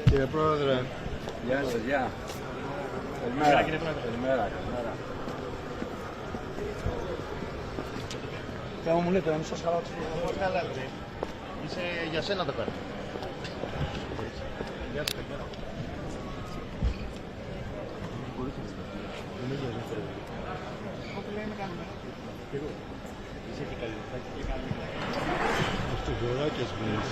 Κύριε Πρόεδρε. Γεια σας, γεια. Καλημέρα. Καλημέρα. Και άμα μου λέτε να μην σας χαράω τους προγραμμούς, καλά. Είσαι για σένα το κάνω. Γεια σας, καλημέρα. Όπου λέει με κάνουμε. Είσαι και καλή. Αυτό γοράκιας βγαίνεις.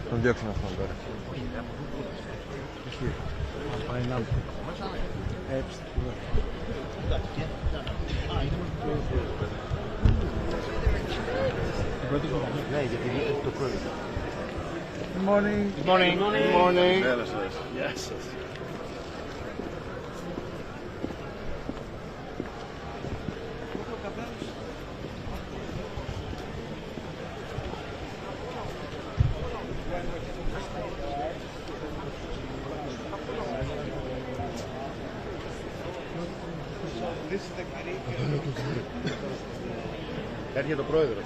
Τον διώξαμε αυτόν τώρα. Πάει να έτσι. Ναι, γιατί είναι το πρωί. Good morning. Good morning. Good morning. Γεια σας. Γεια σας. Έρχεται ο πρόεδρος.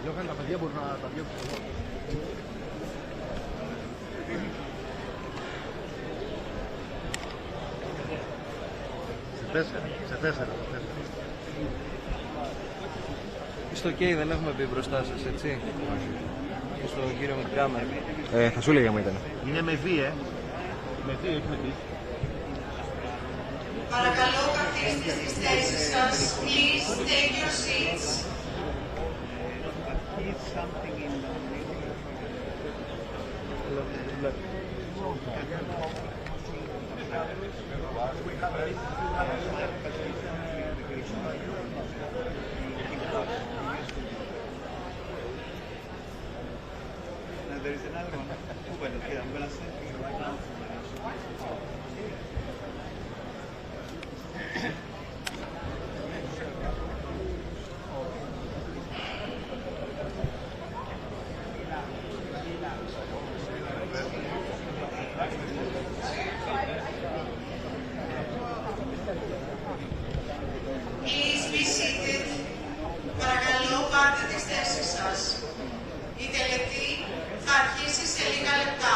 Γιώχαν, τα παιδιά μπορούν να τα διώξουν εδώ. Σε τέσσερα. Στο OK δεν έχουμε πει μπροστά σας, έτσι. Και στον κύριο με την κάμερα. Θα σου έλεγα μου ήταν. Είναι με V, Με V, όχι με V. Παρακαλώ, καθίστε στις θέσεις σας. Please take your seats. There is another one. Open it here. I'm going to send you right now. Please be seated. Παρακαλώ, πάρτε τις θέσεις σας. Η τελετή θα αρχίσει σε λίγα λεπτά.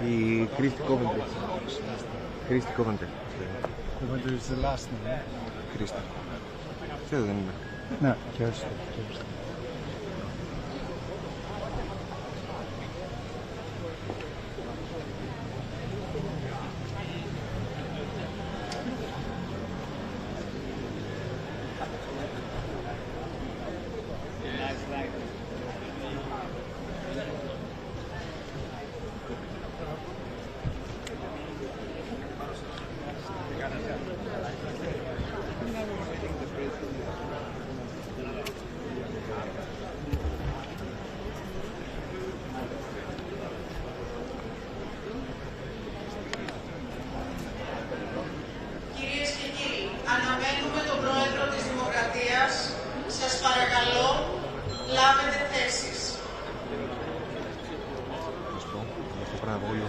Η Κρίστη Κόβεντρη. Κρίστη Κόβεντρη. Κόβεντρη is the last name. Κρίστη. Αυτό δεν είναι. Ναι, και έτσι. όλο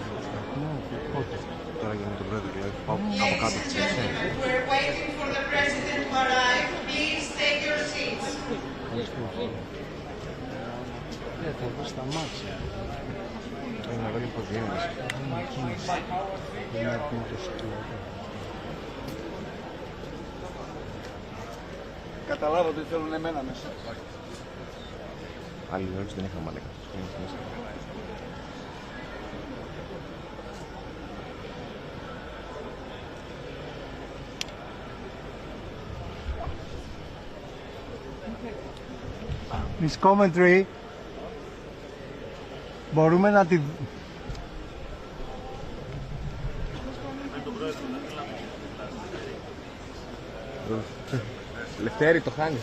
τώρα για με τον πρόεδρο, δηλαδή πάω από Ladies κάτω. and gentlemen, we're waiting for the president to arrive. Please take your seats. Θα βρει στα μάτια. Είναι μεγάλη υποδιένεση. Είναι κίνηση. Είναι το σκύλο. Καταλάβω ότι θέλουν εμένα μέσα. Άλλη ερώτηση δεν είχαμε μαλάκα. Miss Commentary, μπορούμε να τη... Λευτέρη, το χάνει.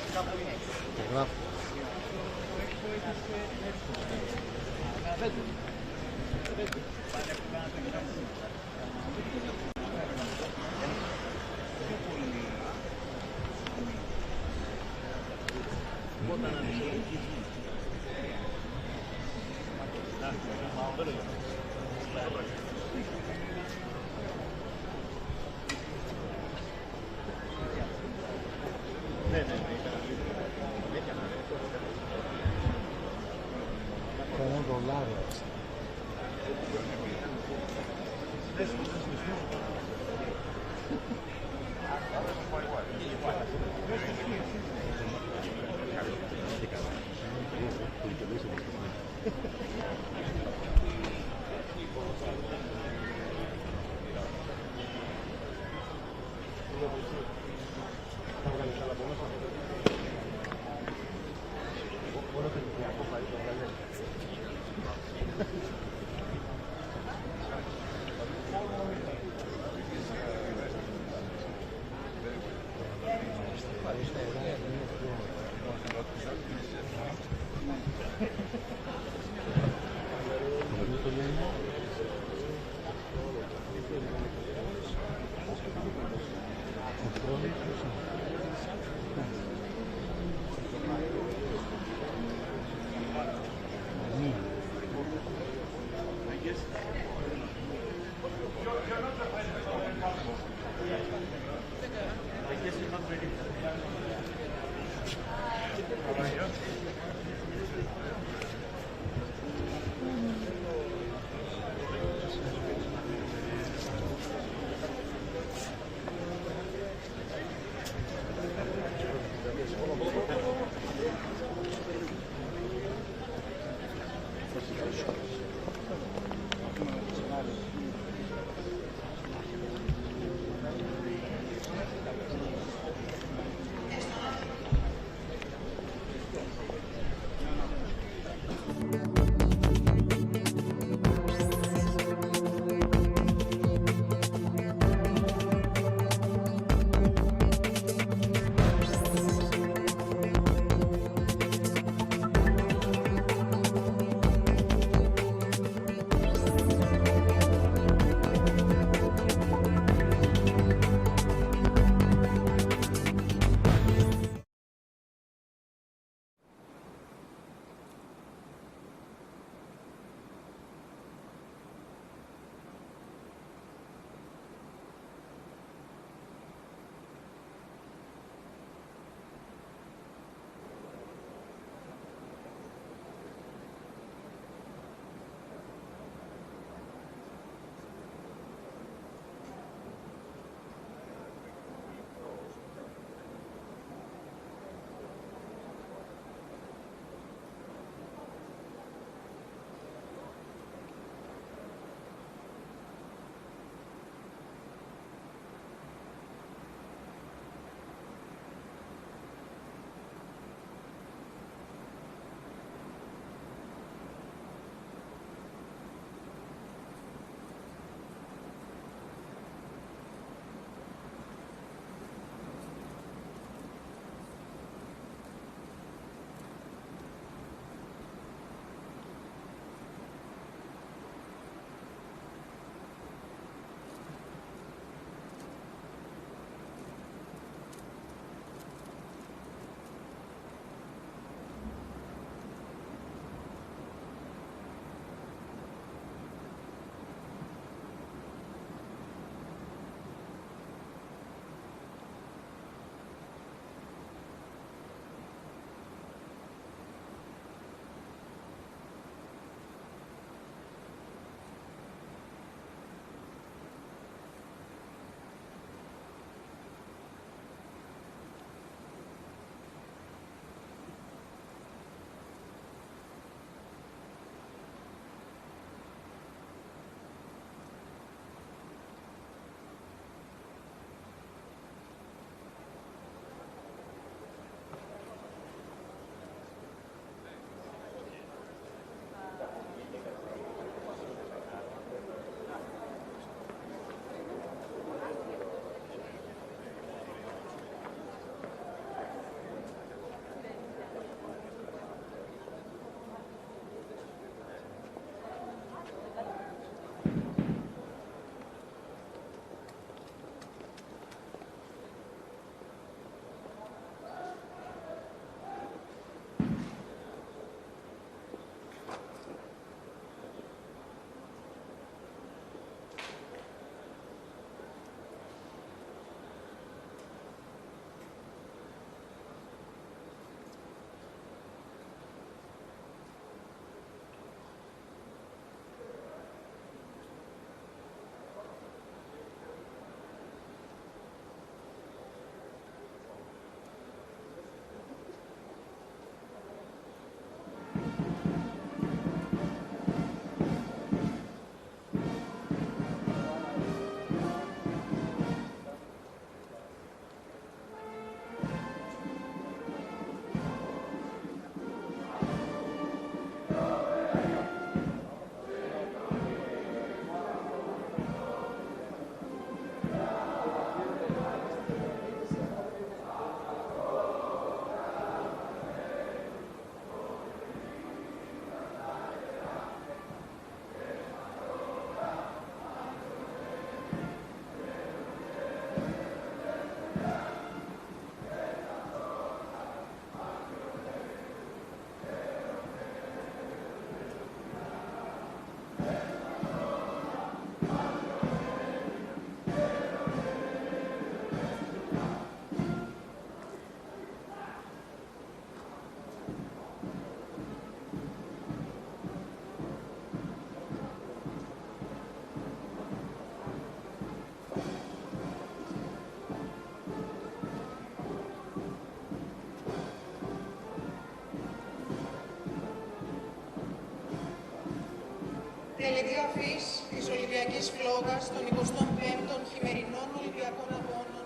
Τελετή Αφής της Ολυμπιακής Φλόγας των 25ων Χειμερινών Ολυμπιακών Αγώνων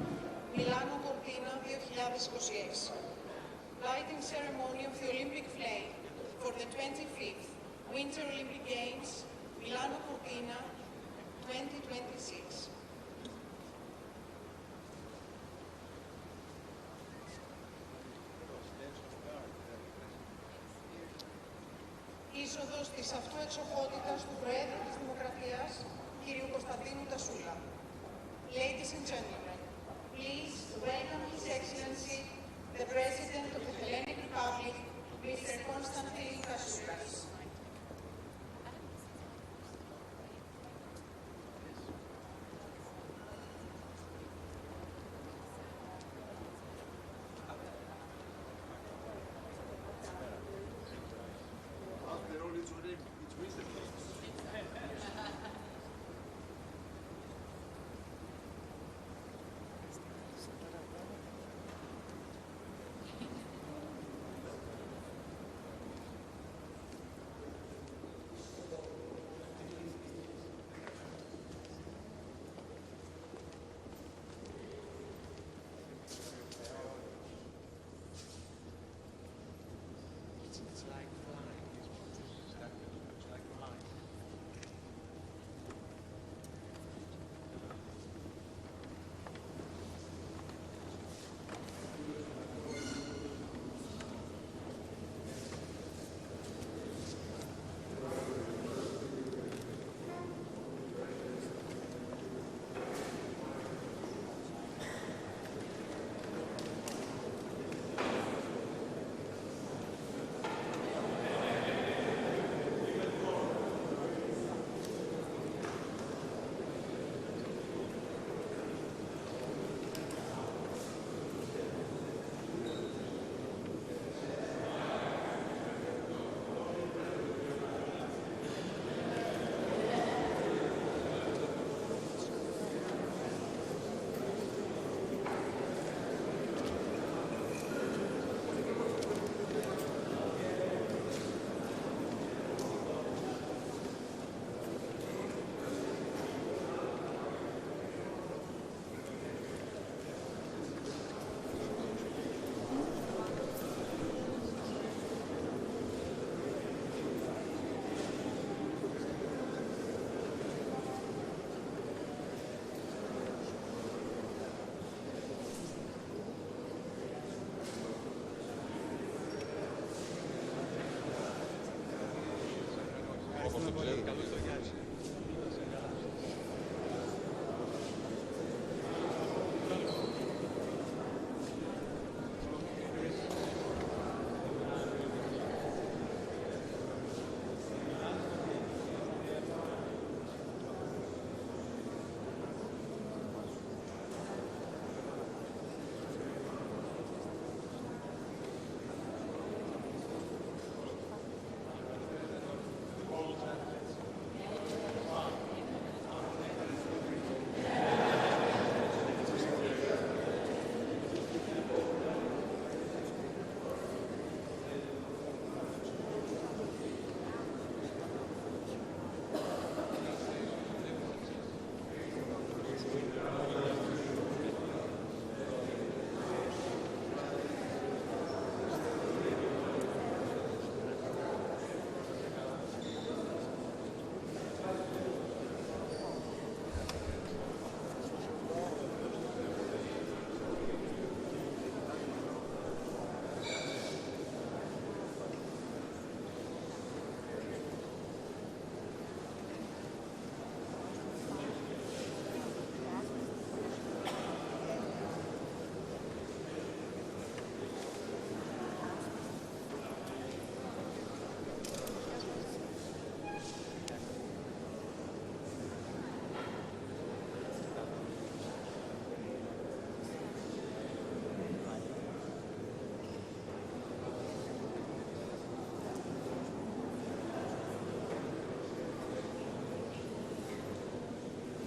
Μιλάνο-Κορτίνα 2026. Lighting ceremony of the Olympic flame for the 25th Winter Olympic Games Milano-Cortina 2026. Είσοδος της αυτού εξοχότητας του Προέδρου της Δημοκρατίας, κ. Κωνσταντίνου Τασούλα. Ladies and gentlemen, please welcome His Excellency, the President of the Hellenic Republic, Mr. Konstantin Tasoulas.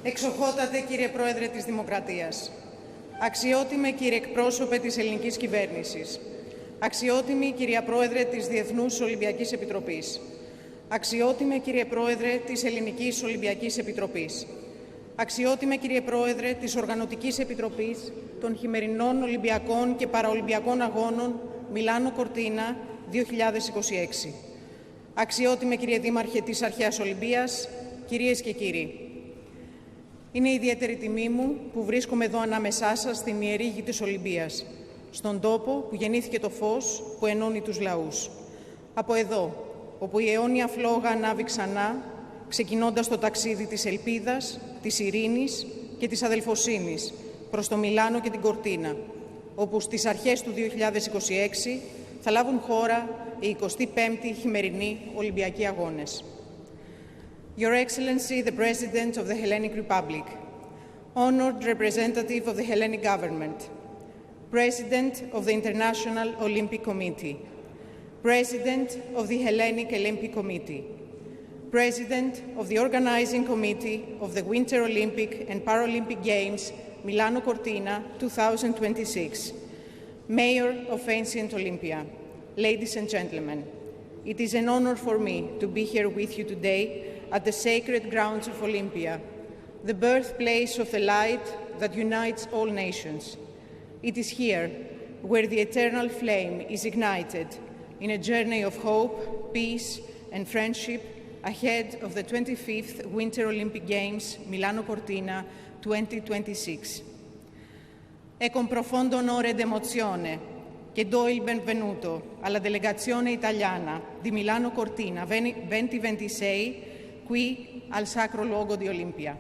Εξοχότατε κύριε Πρόεδρε της Δημοκρατίας, αξιότιμε κύριε εκπρόσωπε της ελληνικής κυβέρνησης, αξιότιμη κυρία Πρόεδρε της Διεθνούς Ολυμπιακής Επιτροπής, Αξιότιμε κύριε Πρόεδρε της Ελληνικής Ολυμπιακής Επιτροπής. Αξιότιμε κύριε Πρόεδρε της Οργανωτικής Επιτροπής των Χειμερινών Ολυμπιακών και Παραολυμπιακών Αγώνων Μιλάνο-Κορτίνα 2026. Αξιότιμε κύριε Δήμαρχε της Αρχαίας Ολυμπίας, κυρίες και κύριοι. Είναι ιδιαίτερη τιμή μου που βρίσκομαι εδώ ανάμεσά σας στην ιερή γη της Ολυμπίας, στον τόπο που γεννήθηκε το φως που ενώνει τους λαούς. Από εδώ, όπου η αιώνια φλόγα ανάβει ξανά, ξεκινώντας το ταξίδι της ελπίδας, της ειρήνης και της αδελφοσύνης προς το Μιλάνο και την Κορτίνα, όπου στις αρχές του 2026 θα λάβουν χώρα οι 25η Χειμερινοί Ολυμπιακοί Αγώνες. Your Excellency, the President of the Hellenic Republic, honored representative of the Hellenic government, President of the International Olympic Committee, President of the Hellenic Olympic Committee, President of the Organizing Committee of the Winter Olympic and Paralympic Games Milano-Cortina 2026, Mayor of Ancient Olympia, ladies and gentlemen, it is an honor for me to be here with you today at the sacred grounds of Olympia, the birthplace of the light that unites all nations. It is here where the eternal flame is ignited in a journey of hope, peace, and friendship ahead of the 25th Winter Olympic Games Milano-Cortina 2026. È con profondo onore ed emozione che do il benvenuto alla delegazione italiana di Milano-Cortina 2026 qui al sacro luogo di Olimpia.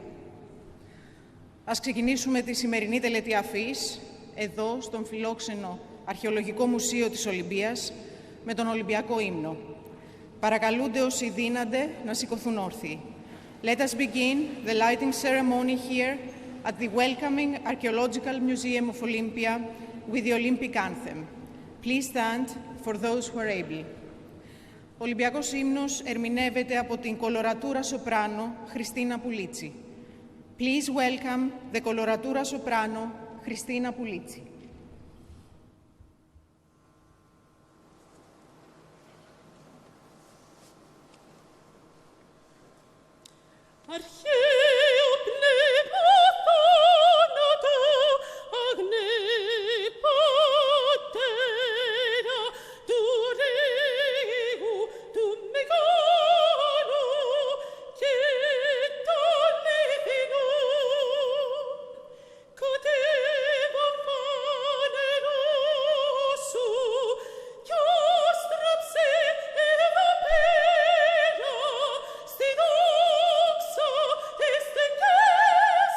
Ας ξεκινήσουμε τη σημερινή τελετή Αφής, εδώ στον φιλόξενο Αρχαιολογικό Μουσείο της Ολυμπίας, με τον Ολυμπιακό ύμνο. Παρακαλούνται όσοι δύνανται να σηκωθούν όρθιοι. Let us begin the lighting ceremony here at the welcoming Archaeological Museum of Olympia with the Olympic anthem. Please stand for those who are able. Ο Ολυμπιακός ύμνος ερμηνεύεται από την κολορατούρα σοπράνο Χριστίνα Πουλίτσι. Please welcome the coloratura soprano Christina Pulizzi. Αρχαίο πνεύμα θάνατο, αγνέ πατέρα του ρήγου του μεγάλου και των ηθινών, κατέβα φανερό σου κι όστραψε εδώ πέρα στη δόξα της τεκές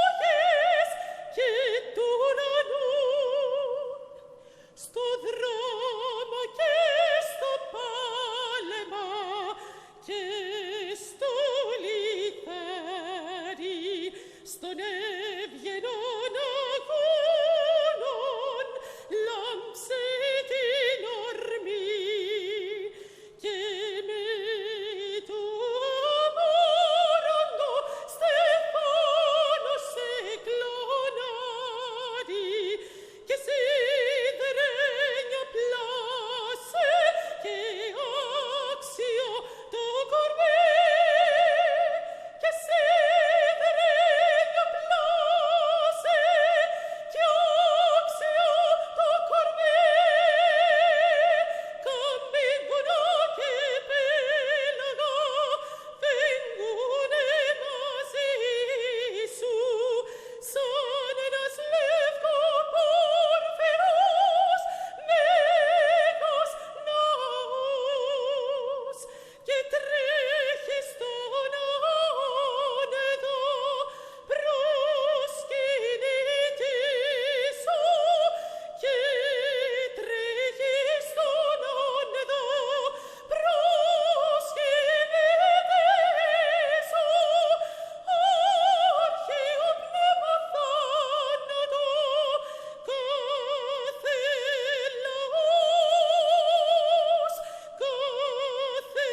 όγες και του ουρανού, στο δράμα και στο πάλεμα και στο λιθάρι, στον ευγενών αγώνων λάμψε την ορμή και με το αμόραντο στεφάνος εκλονάρι και σιδερένια πλάσε και άξιο το κορμί και σιδερένια πλάσε και άξιο το κορμί καμπίγουνα και πέλαγα φέγγουνε μαζί σου σαν ένας λευκοπόρφυρος μέγας ναός και τρέχει στον άνεδο προσκυνητή σου και τρέχει στον άνεδο προσκυνητή σου, αρχαίο πνεύμα θάνατο, κάθε λαός, κάθε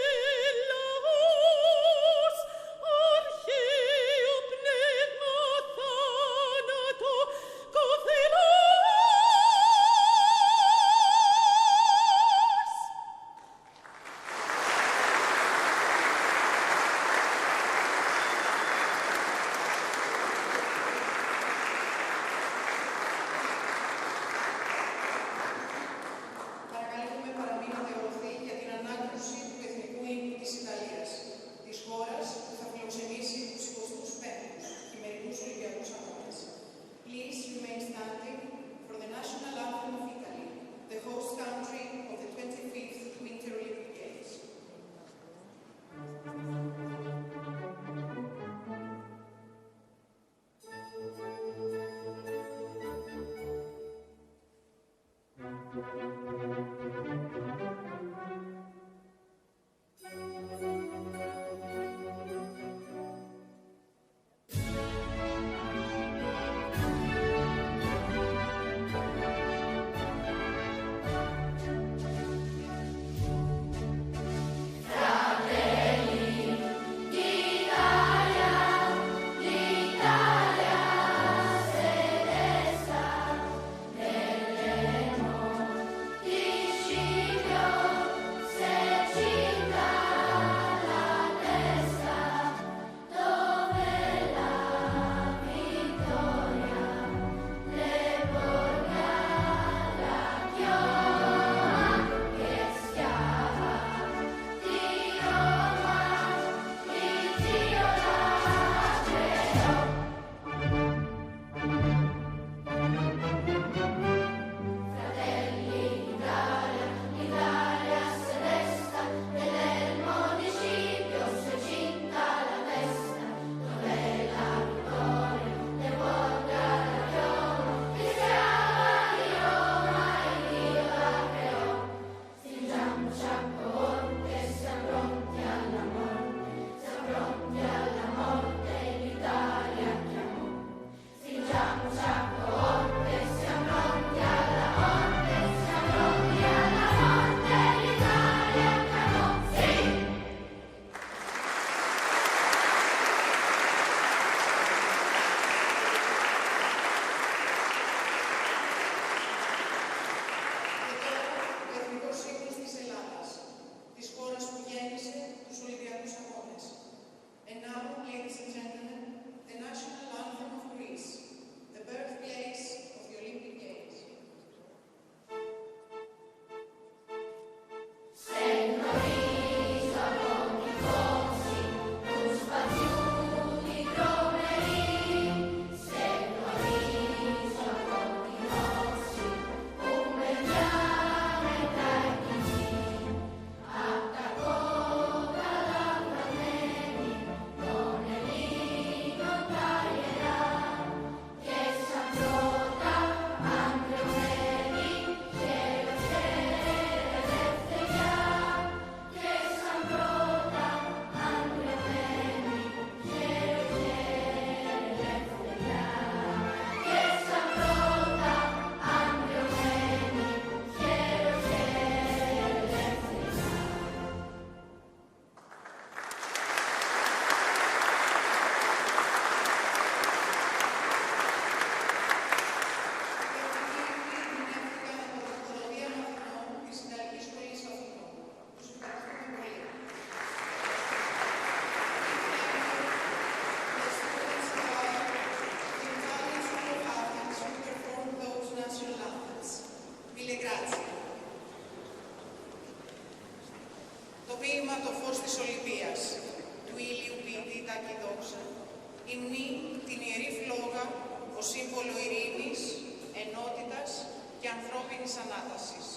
Ανάστασης.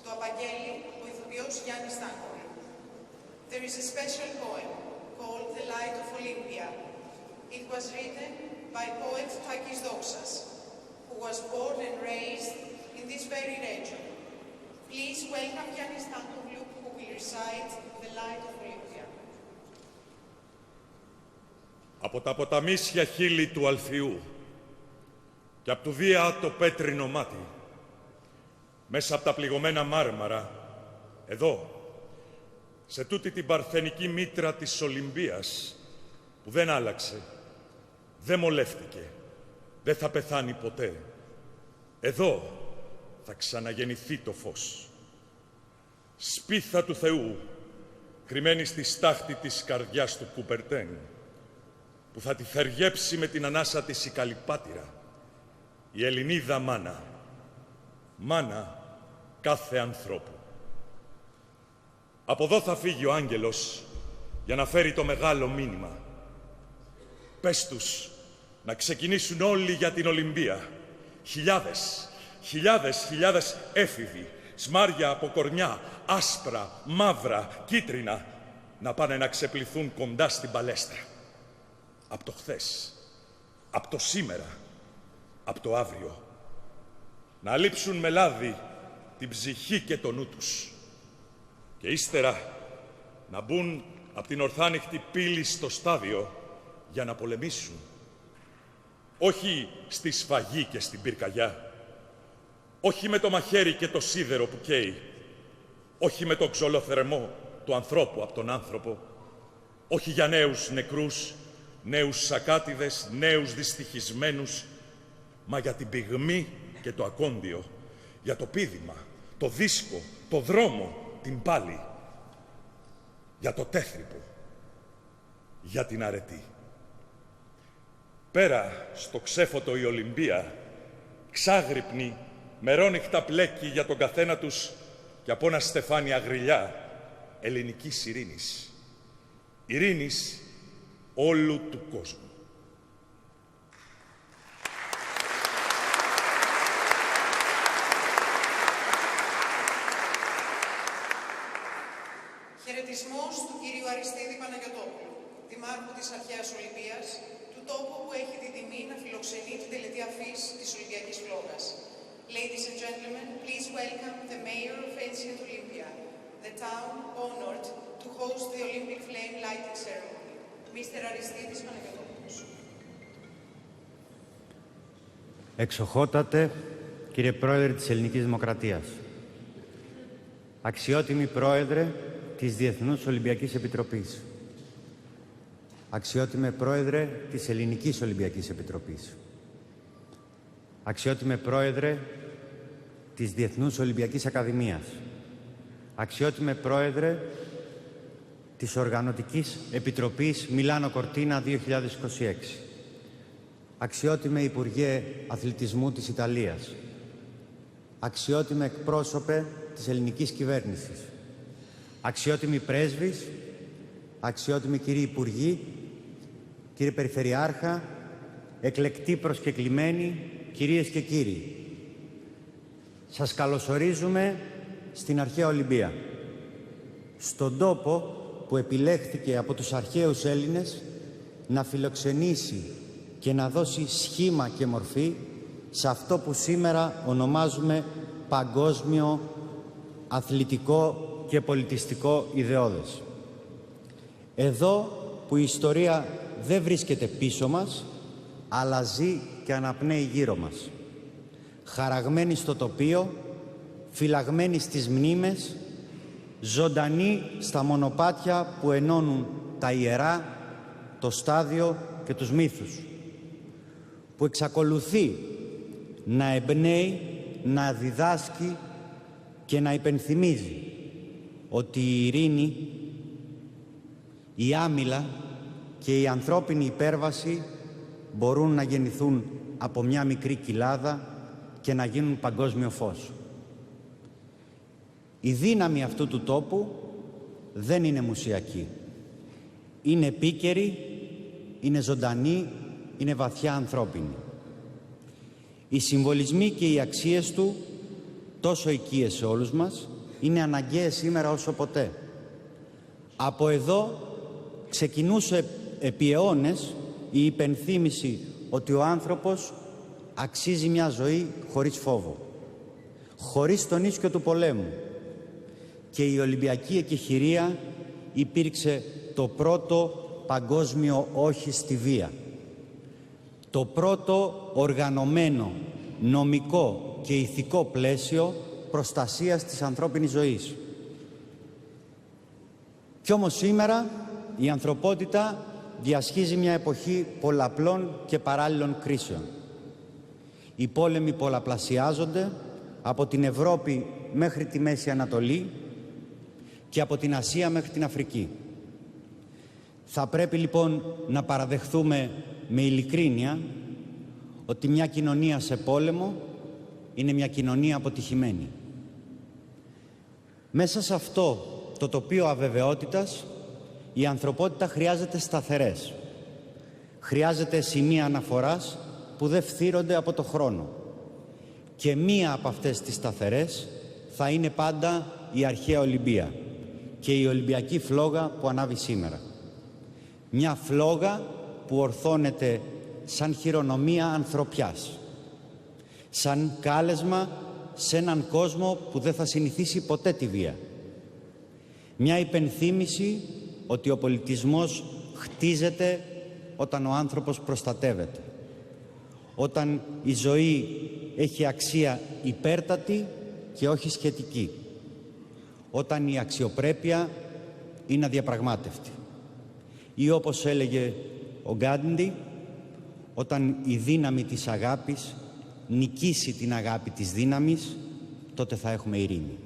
Το απαγγέλει ο ηθοποιός Γιάννης Στάνκολου. There is a special poem called The Light of Olympia. It was written by poet Takis Doxas, who was born and raised in this very region. Please welcome Giannis Stankoglou, who will recite The Light of Olympia. Από τα ποταμίσια χείλη του Αλφιού και από του Δία το πέτρινο μάτι, μέσα από τα πληγωμένα μάρμαρα, εδώ, σε τούτη την παρθενική μήτρα της Ολυμπίας, που δεν άλλαξε, δεν μολεύτηκε, δεν θα πεθάνει ποτέ. Εδώ θα ξαναγεννηθεί το φως. Σπίθα του Θεού, κρυμμένη στη στάχτη της καρδιάς του Κουπερτέν, που θα τη θεργέψει με την ανάσα της η Καλυπάτηρα, η Ελληνίδα μάνα, μάνα κάθε ανθρώπου. Από εδώ θα φύγει ο άγγελος για να φέρει το μεγάλο μήνυμα. Πες τους να ξεκινήσουν όλοι για την Ολυμπία. Χιλιάδες έφηβοι, σμάρια από κορμιά, άσπρα, μαύρα, κίτρινα, να πάνε να ξεπληθούν κοντά στην παλέστρα. Απ' το χθες, απ' το σήμερα, απ' το αύριο. Να λείψουν με λάδι την ψυχή και το νου τους. Και ύστερα να μπουν απ' την ορθάνυχτη πύλη στο στάδιο για να πολεμήσουν. Όχι στη σφαγή και στην πυρκαγιά. Όχι με το μαχαίρι και το σίδερο που καίει. Όχι με το ξολοθερμό του ανθρώπου από τον άνθρωπο. Όχι για νέους νεκρούς, νέους σακάτιδες, νέους δυστυχισμένους, μα για την πυγμή και το ακόντιο, για το πήδημα, το δίσκο, το δρόμο, την πάλη, για το τέθρυπο, για την αρετή. Πέρα στο ξέφωτο η Ολυμπία, ξάγρυπνη, μερόνυχτα πλέκει για τον καθένα τους και από ένα στεφάνι αγριλιά ελληνικής ειρήνης. Ειρήνης όλου του κόσμου. Χαιρετισμός του κύριου Αριστίδη Παναγιωτόπουλου, δημάρχου της Αρχαίας Ολυμπίας, του τόπου που έχει την τιμή να φιλοξενεί την τελετή Αφής της Ολυμπιακής Φλόγας. Ladies and gentlemen, please welcome the mayor of ancient Olympia, the town honored to host the Olympic flame lighting ceremony, Mr. Αριστίδης Παναγιωτόπουλος. Εξοχότατε, κύριε Πρόεδρε της Ελληνικής Δημοκρατίας, αξιότιμη Πρόεδρε της Διεθνούς Ολυμπιακής Επιτροπής, αξιότιμε Πρόεδρε της Ελληνικής Ολυμπιακής Επιτροπής, αξιότιμε Πρόεδρε της Διεθνούς Ολυμπιακής Ακαδημίας, αξιότιμε Πρόεδρε της Οργανωτικής Επιτροπής Μιλάνο-Κορτίνα 2026, αξιότιμε Υπουργέ Αθλητισμού της Ιταλίας, αξιότιμε εκπρόσωπε της ελληνικής κυβέρνησης, αξιότιμοι πρέσβεις, αξιότιμοι κύριοι Υπουργοί, κύριε Περιφερειάρχα, εκλεκτοί προσκεκλημένοι, κυρίες και κύριοι. Σας καλωσορίζουμε στην Αρχαία Ολυμπία, στον τόπο που επιλέχθηκε από τους αρχαίους Έλληνες να φιλοξενήσει και να δώσει σχήμα και μορφή σε αυτό που σήμερα ονομάζουμε παγκόσμιο αθλητικό και πολιτιστικό ιδεώδες. Εδώ που η ιστορία δεν βρίσκεται πίσω μας, αλλά ζει και αναπνέει γύρω μας. Χαραγμένη στο τοπίο, φυλαγμένη στις μνήμες, ζωντανή στα μονοπάτια που ενώνουν τα ιερά, το στάδιο και τους μύθους, που εξακολουθεί να εμπνέει, να διδάσκει και να υπενθυμίζει ότι η ειρήνη, η άμυλα και η ανθρώπινη υπέρβαση μπορούν να γεννηθούν από μια μικρή κοιλάδα και να γίνουν παγκόσμιο φως. Η δύναμη αυτού του τόπου δεν είναι μουσιακή. Είναι επίκαιρη, είναι ζωντανή, είναι βαθιά ανθρώπινη. Οι συμβολισμοί και οι αξίες του τόσο οικίες σε όλους μας, είναι αναγκαίες σήμερα όσο ποτέ. Από εδώ ξεκινούσε επί αιώνες η υπενθύμηση ότι ο άνθρωπος αξίζει μια ζωή χωρίς φόβο, χωρίς τον ίσκιο του πολέμου. Και η Ολυμπιακή εκεχηρία υπήρξε το πρώτο παγκόσμιο όχι στη βία. Το πρώτο οργανωμένο, νομικό και ηθικό πλαίσιο προστασίας της ανθρώπινης ζωής. Κι όμως σήμερα η ανθρωπότητα διασχίζει μια εποχή πολλαπλών και παράλληλων κρίσεων. Οι πόλεμοι πολλαπλασιάζονται από την Ευρώπη μέχρι τη Μέση Ανατολή και από την Ασία μέχρι την Αφρική. Θα πρέπει λοιπόν να παραδεχθούμε με ειλικρίνεια ότι μια κοινωνία σε πόλεμο είναι μια κοινωνία αποτυχημένη. Μέσα σε αυτό το τοπίο αβεβαιότητας η ανθρωπότητα χρειάζεται σταθερές. Χρειάζεται σημεία αναφοράς που δεν φθύρονται από το χρόνο. Και μία από αυτές τις σταθερές θα είναι πάντα η Αρχαία Ολυμπία και η Ολυμπιακή φλόγα που ανάβει σήμερα. Μια φλόγα που ορθώνεται σαν χειρονομία ανθρωπιάς, σαν κάλεσμα σε έναν κόσμο που δεν θα συνηθίσει ποτέ τη βία. Μια υπενθύμηση ότι ο πολιτισμός χτίζεται όταν ο άνθρωπος προστατεύεται, όταν η ζωή έχει αξία υπέρτατη και όχι σχετική, όταν η αξιοπρέπεια είναι αδιαπραγμάτευτη. Ή όπως έλεγε ο Γκάντι, όταν η δύναμη της αγάπης νικήσει την αγάπη της δύναμης, τότε θα έχουμε ειρήνη.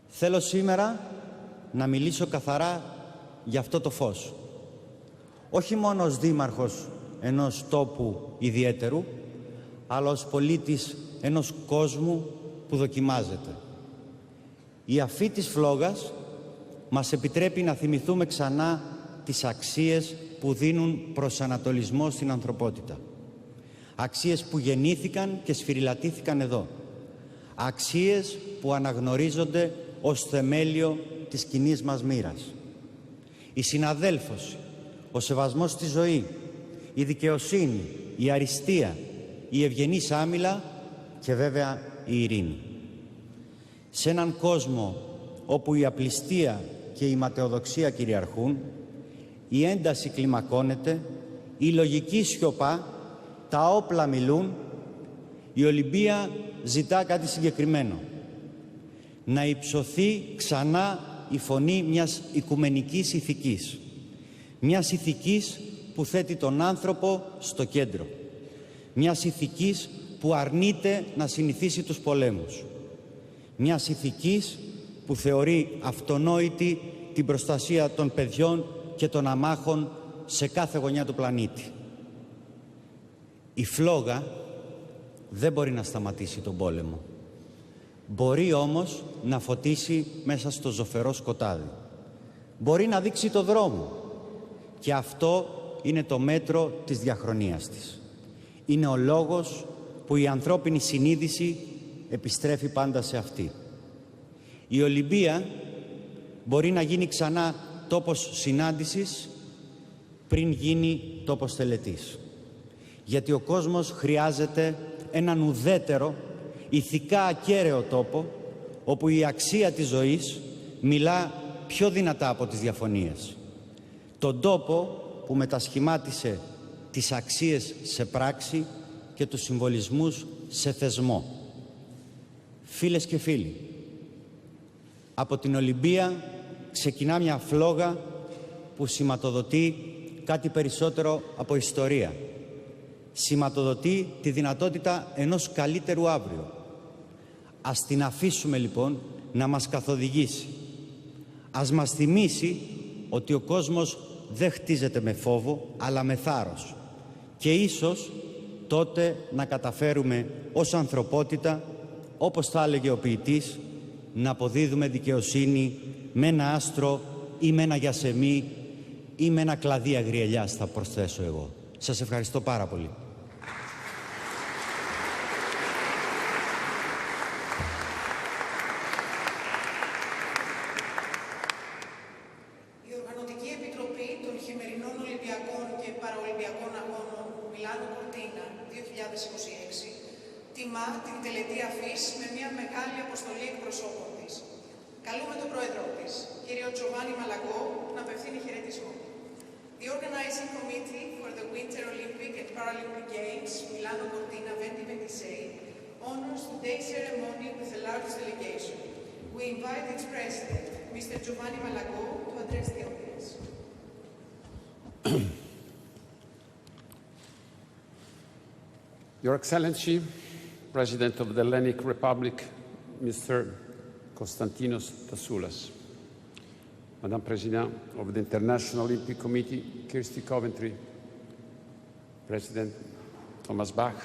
Θέλω σήμερα να μιλήσω καθαρά για αυτό το φως. Όχι μόνο ως δήμαρχος ενός τόπου ιδιαίτερου, αλλά ως πολίτης ενός κόσμου που δοκιμάζεται. Η αφή της φλόγας μας επιτρέπει να θυμηθούμε ξανά τις αξίες που δίνουν προσανατολισμό στην ανθρωπότητα. Αξίες που γεννήθηκαν και σφυριλατήθηκαν εδώ. Αξίες που αναγνωρίζονται ως θεμέλιο της κοινής μας μοίρας. Η συναδέλφωση, ο σεβασμός στη ζωή, η δικαιοσύνη, η αριστεία, η ευγενής άμυλα και βέβαια η ειρήνη. Σε έναν κόσμο όπου η απληστία και η ματαιοδοξία κυριαρχούν, η ένταση κλιμακώνεται, η λογική σιωπά, τα όπλα μιλούν, η Ολυμπία ζητά κάτι συγκεκριμένο. Να υψωθεί ξανά η φωνή μιας οικουμενικής ηθικής. Μιας ηθικής που θέτει τον άνθρωπο στο κέντρο. Μιας ηθικής που αρνείται να συνηθίσει τους πολέμους. Μιας ηθικής που θεωρεί αυτονόητη την προστασία των παιδιών και των αμάχων σε κάθε γωνιά του πλανήτη. Η φλόγα δεν μπορεί να σταματήσει τον πόλεμο. Μπορεί όμως να φωτίσει μέσα στο ζωφερό σκοτάδι. Μπορεί να δείξει το δρόμο. Και αυτό είναι το μέτρο της διαχρονίας της. Είναι ο λόγος που η ανθρώπινη συνείδηση επιστρέφει πάντα σε αυτή. Η Ολυμπία μπορεί να γίνει ξανά τόπος συνάντησης πριν γίνει τόπος τελετής. Γιατί ο κόσμος χρειάζεται έναν ουδέτερο, ηθικά ακέραιο τόπο, όπου η αξία της ζωής μιλά πιο δυνατά από τις διαφωνίες. Τον τόπο που μετασχημάτισε τις αξίες σε πράξη και τους συμβολισμούς σε θεσμό. Φίλες και φίλοι, από την Ολυμπία ξεκινά μια φλόγα που σηματοδοτεί κάτι περισσότερο από ιστορία. Σηματοδοτεί τη δυνατότητα ενός καλύτερου αύριο. Ας την αφήσουμε λοιπόν να μας καθοδηγήσει. Ας μας θυμίσει ότι ο κόσμος δεν χτίζεται με φόβο, αλλά με θάρρος. Και ίσως τότε να καταφέρουμε ως ανθρωπότητα, όπως θα έλεγε ο ποιητής, να αποδίδουμε δικαιοσύνη με ένα άστρο ή με ένα γιασεμί ή με ένα κλαδί αγριελιάς, θα προσθέσω εγώ. Σας ευχαριστώ πάρα πολύ. Χειμερινών Ολυμπιακών και Παραολυμπιακών Αγώνων Μιλάνο-Κορτίνα 2026 τιμά την τελετή Αφής με μια μεγάλη αποστολή εκπροσώπων της. Καλούμε τον πρόεδρό της, κύριο Giovanni Malagò, να απευθύνει χαιρετισμό. The organizing committee for the Winter Olympic and Paralympic Games Milano-Cortina 2026 honors today's ceremony with a large delegation. We invite its president, Mr. Giovanni Malagò, to address the audience. Your Excellency, President of the Hellenic Republic, Mr. Konstantinos Tassoulas, Madam President of the International Olympic Committee, Kirsty Coventry, President Thomas Bach,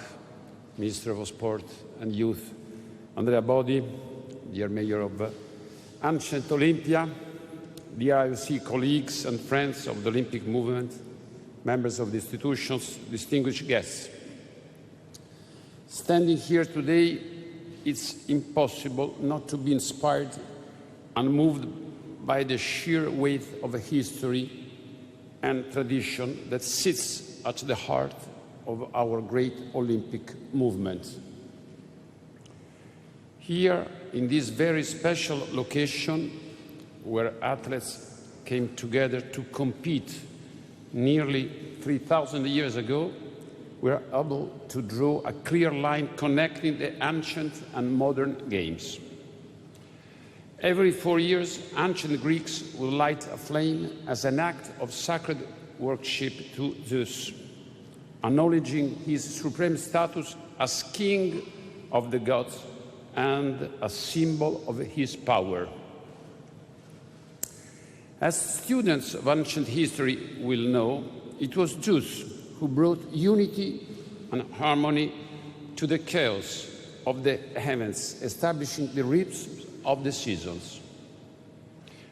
Minister of Sport and Youth, Andrea Bodi, dear Mayor of Ancient Olympia, dear IOC colleagues and friends of the Olympic movement, members of the institutions, distinguished guests. Standing here today, it's impossible not to be inspired and moved by the sheer weight of a history and tradition that sits at the heart of our great Olympic movement. Here, in this very special location, where athletes came together to compete nearly 3,000 years ago, we are able to draw a clear line connecting the ancient and modern games. Every 4 years, ancient Greeks will light a flame as an act of sacred worship to Zeus, acknowledging his supreme status as king of the gods and a symbol of his power. As students of ancient history will know, it was Zeus who brought unity and harmony to the chaos of the heavens, establishing the rhythms of the seasons.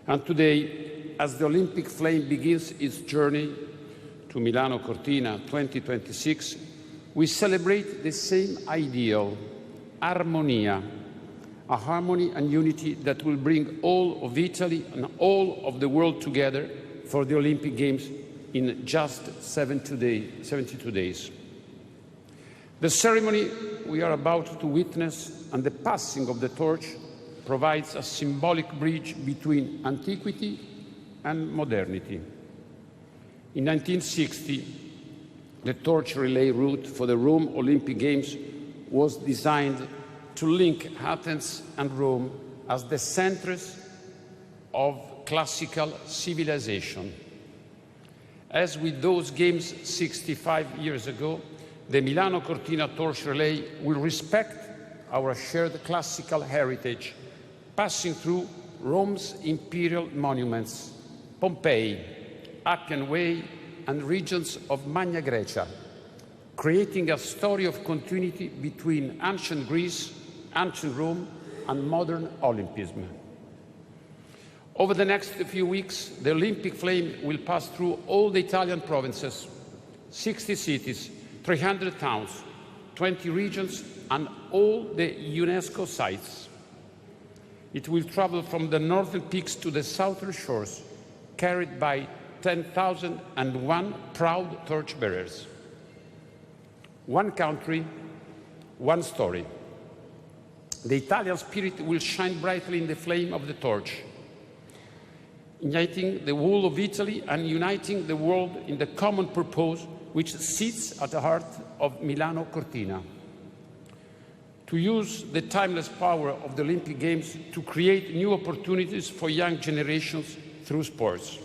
And today, as the Olympic flame begins its journey to Milano-Cortina 2026, we celebrate the same ideal, harmonia, a harmony and unity that will bring all of Italy and all of the world together for the Olympic Games in just 72 days. The ceremony we are about to witness and the passing of the torch provides a symbolic bridge between antiquity and modernity. In 1960, the torch relay route for the Rome Olympic Games was designed to link Athens and Rome as the centers of classical civilization. As with those games 65 years ago, the Milano-Cortina torch relay will respect our shared classical heritage, passing through Rome's imperial monuments, Pompeii, Appian Way, and regions of Magna Graecia, creating a story of continuity between ancient Greece, ancient Rome, and modern Olympism. Over the next few weeks, the Olympic flame will pass through all the Italian provinces, 60 cities, 300 towns, 20 regions, and all the UNESCO sites. It will travel from the northern peaks to the southern shores, carried by 10,001 proud torchbearers. One country, one story. The Italian spirit will shine brightly in the flame of the torch, uniting the whole of Italy and uniting the world in the common purpose which sits at the heart of Milano-Cortina. To use the timeless power of the Olympic Games to create new opportunities for young generations through sports.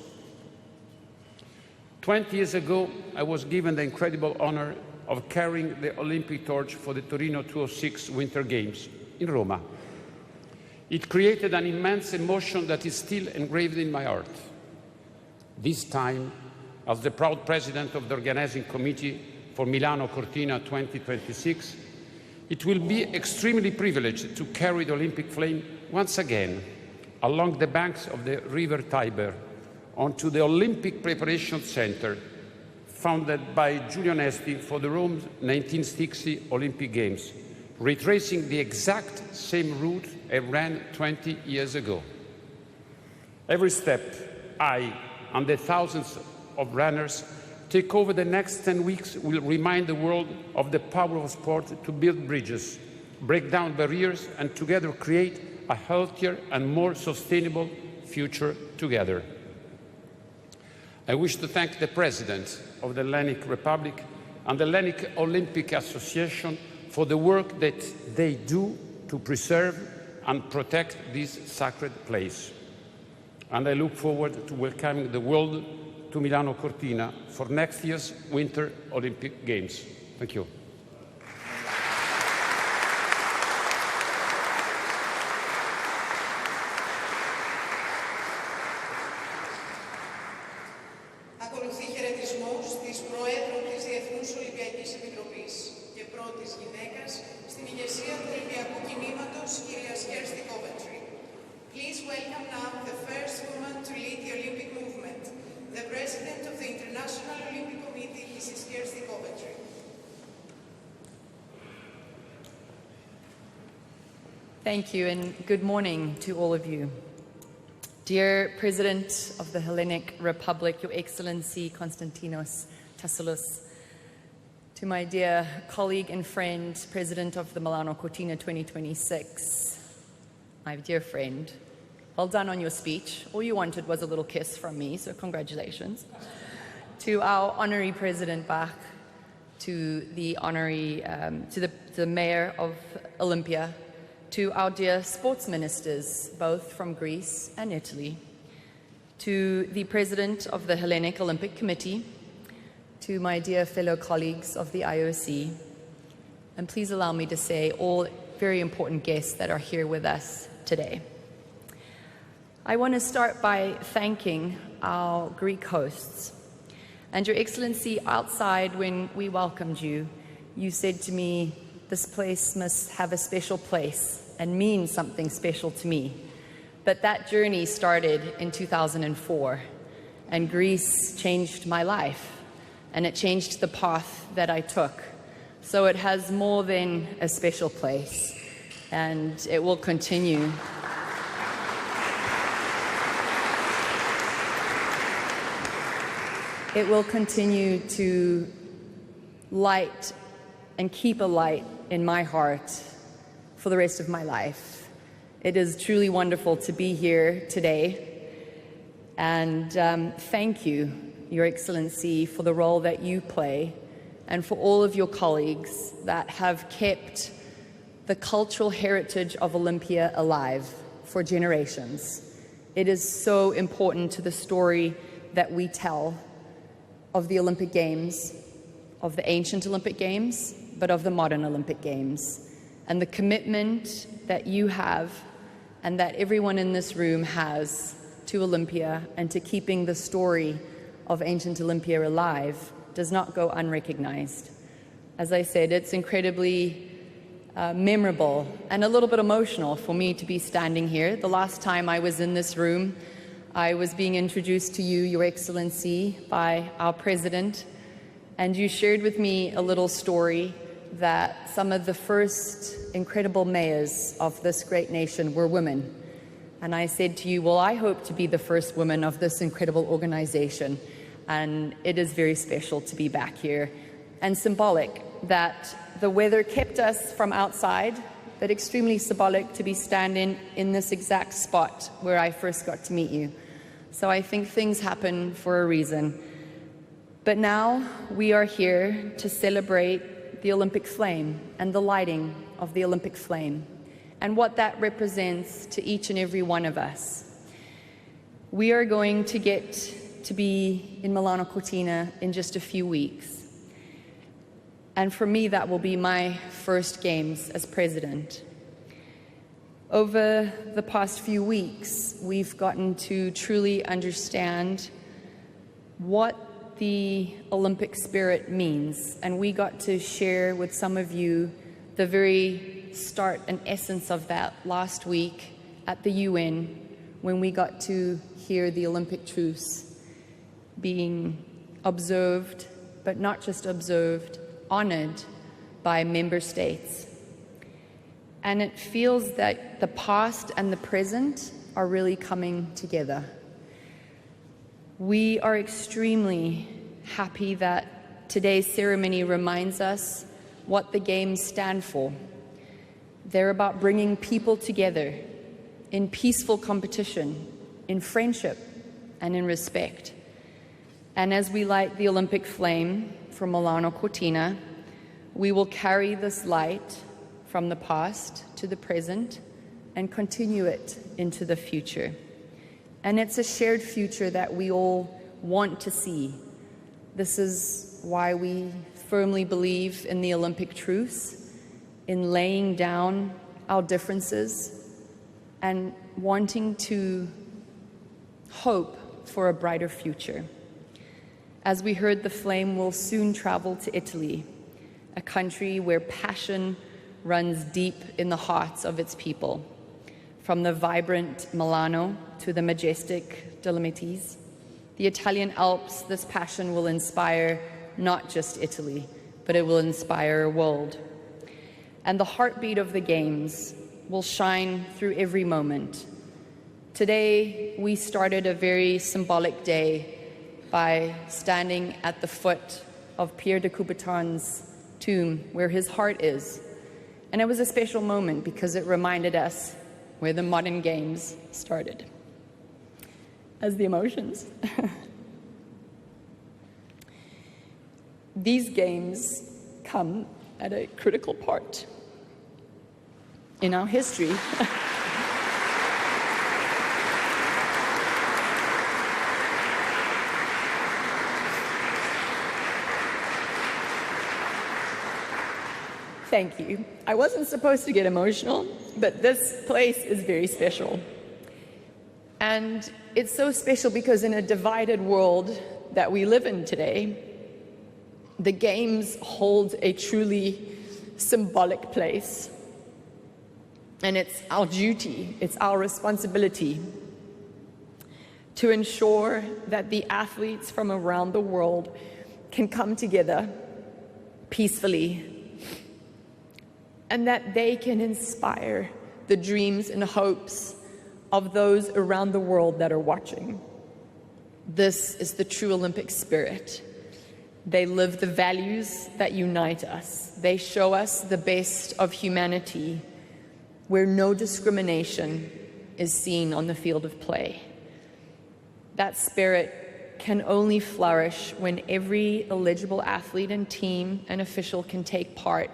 20 years ago, I was given the incredible honor of carrying the Olympic torch for the Torino 2006 Winter Games in Roma. It created an immense emotion that is still engraved in my heart. This time, as the proud president of the organizing committee for Milano-Cortina 2026, it will be extremely privileged to carry the Olympic flame once again along the banks of the river Tiber onto the Olympic Preparation Center, founded by Giulio Nesti for the Rome 1960 Olympic Games, retracing the exact same route I ran 20 years ago. Every step, I and the thousands of runners take over the next 10 weeks will remind the world of the power of sport to build bridges, break down barriers, and together create a healthier and more sustainable future together. I wish to thank the President of the Hellenic Republic and the Hellenic Olympic Association for the work that they do to preserve and protect this sacred place. And I look forward to welcoming the world to Milano-Cortina for next year's Winter Olympic Games. Thank you. Ακολουθεί χαιρετισμός της Προέδρου της Διεθνούς Ολυμπιακής Επιτροπής και πρώτης γυναίκας στην ηγεσία του Ολυμπιακού κινήματος, κυρίας Kirsty Coventry. Please welcome now the first woman to lead the Olympic movement, the President of the International Olympic Committee, Mrs. Kirsty Coventry. Thank you and good morning to all of you. Dear President of the Hellenic Republic, Your Excellency Konstantinos Tassoulis, to my dear colleague and friend, President of the Milano-Cortina 2026, my dear friend, well done on your speech. All you wanted was a little kiss from me, so congratulations. To our honorary President Bach, to the honorary, to the Mayor of Olympia, to our dear sports ministers, both from Greece and Italy, to the President of the Hellenic Olympic Committee, to my dear fellow colleagues of the IOC, and please allow me to say all very important guests that are here with us today. I want to start by thanking our Greek hosts. And Your Excellency, outside when we welcomed you, you said to me, this place must have a special place and mean something special to me. But that journey started in 2004, and Greece changed my life, and it changed the path that I took. So it has more than a special place, and it will continue. It will continue to light and keep a light in my heart for the rest of my life. It is truly wonderful to be here today, and thank you, Your Excellency, for the role that you play and for all of your colleagues that have kept the cultural heritage of Olympia alive for generations. It is so important to the story that we tell of the Olympic Games, of the ancient Olympic Games, but of the modern Olympic Games. And the commitment that you have and that everyone in this room has to Olympia and to keeping the story of ancient Olympia alive does not go unrecognized. As I said, it's incredibly memorable and a little bit emotional for me to be standing here. The last time I was in this room, I was being introduced to you, Your Excellency, by our President, and you shared with me a little story that some of the first incredible mayors of this great nation were women. And I said to you, well, I hope to be the first woman of this incredible organization. And it is very special to be back here. And symbolic that the weather kept us from outside, but extremely symbolic to be standing in this exact spot where I first got to meet you. So I think things happen for a reason. But now we are here to celebrate the Olympic flame and the lighting of the Olympic flame and what that represents to each and every one of us. We are going to get to be in Milano-Cortina in just a few weeks. And for me, that will be my first games as president. Over the past few weeks, we've gotten to truly understand what the Olympic spirit means, and we got to share with some of you the very start and essence of that last week at the UN when we got to hear the Olympic truce being observed, but not just observed, honored by member states. And it feels that the past and the present are really coming together. We are extremely happy that today's ceremony reminds us what the Games stand for. They're about bringing people together in peaceful competition, in friendship, and in respect. And as we light the Olympic flame from Milano-Cortina, we will carry this light from the past to the present and continue it into the future. And it's a shared future that we all want to see. This is why we firmly believe in the Olympic truce, in laying down our differences and wanting to hope for a brighter future. As we heard, the flame will soon travel to Italy, a country where passion runs deep in the hearts of its people. From the vibrant Milano to the majestic Dolomites, the Italian Alps, this passion will inspire not just Italy, but it will inspire a world. And the heartbeat of the Games will shine through every moment. Today, we started a very symbolic day by standing at the foot of Pierre de Coubertin's tomb, where his heart is. And it was a special moment because it reminded us where the modern Games started. As the emotions. These Games come at a critical part in our history. Thank you. I wasn't supposed to get emotional, but this place is very special. And it's so special because in a divided world that we live in today, the Games hold a truly symbolic place. And it's our duty, it's our responsibility to ensure that the athletes from around the world can come together peacefully and that they can inspire the dreams and hopes of those around the world that are watching. This is the true Olympic spirit. They live the values that unite us. They show us the best of humanity, where no discrimination is seen on the field of play. That spirit can only flourish when every eligible athlete and team and official can take part.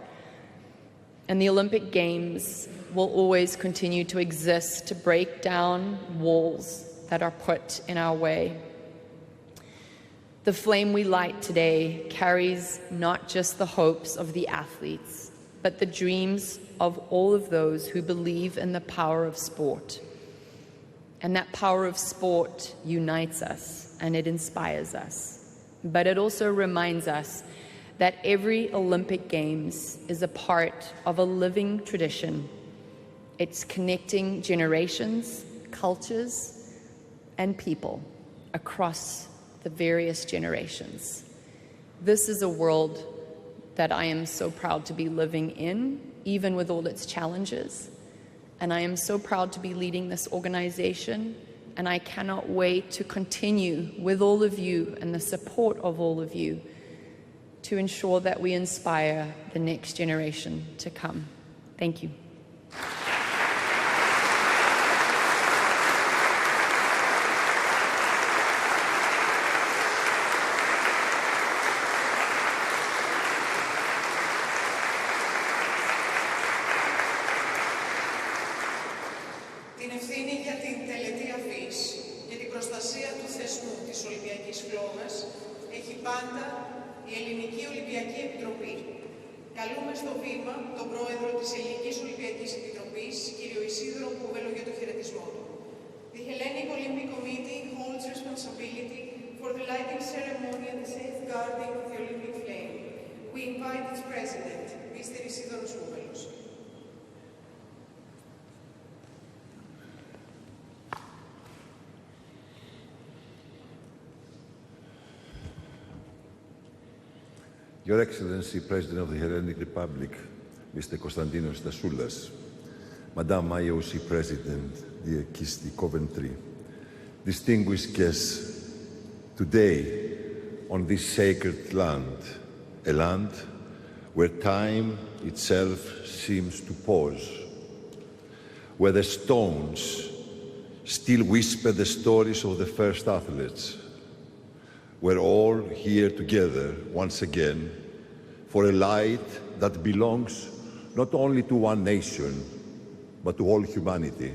And the Olympic Games will always continue to exist to break down walls that are put in our way. The flame we light today carries not just the hopes of the athletes, but the dreams of all of those who believe in the power of sport. And that power of sport unites us and it inspires us. But it also reminds us that every Olympic Games is a part of a living tradition. It's connecting generations, cultures, and people across the various generations. This is a world that I am so proud to be living in, even with all its challenges. And I am so proud to be leading this organization, and I cannot wait to continue with all of you and the support of all of you to ensure that we inspire the next generation to come. Thank you. Την ευθύνη για την τελετή Αφής και την προστασία του θεσμού της Ολυμπιακής Φλόγας έχει πάντα η Ελληνική Ολυμπιακή Επιτροπή. Καλούμε στο βήμα τον πρόεδρο της Ελληνικής Ολυμπιακής Επιτροπής, κύριο Ισίδωρο Κούβελο, για το χαιρετισμό του. The Hellenic Olympic Committee holds responsibility for the lighting ceremony and the safeguarding of the Olympic flame. We invite its president, Mr. Ισίδωρος Κούβελος. Your Excellency, President of the Hellenic Republic, Mr. Konstantinos Tasoulas, Madame IOC President, dear Kisti Coventry, distinguished guests, Today, on this sacred land, a land where time itself seems to pause, where the stones still whisper the stories of the first athletes, we're all here together once again for a light that belongs not only to one nation, but to all humanity.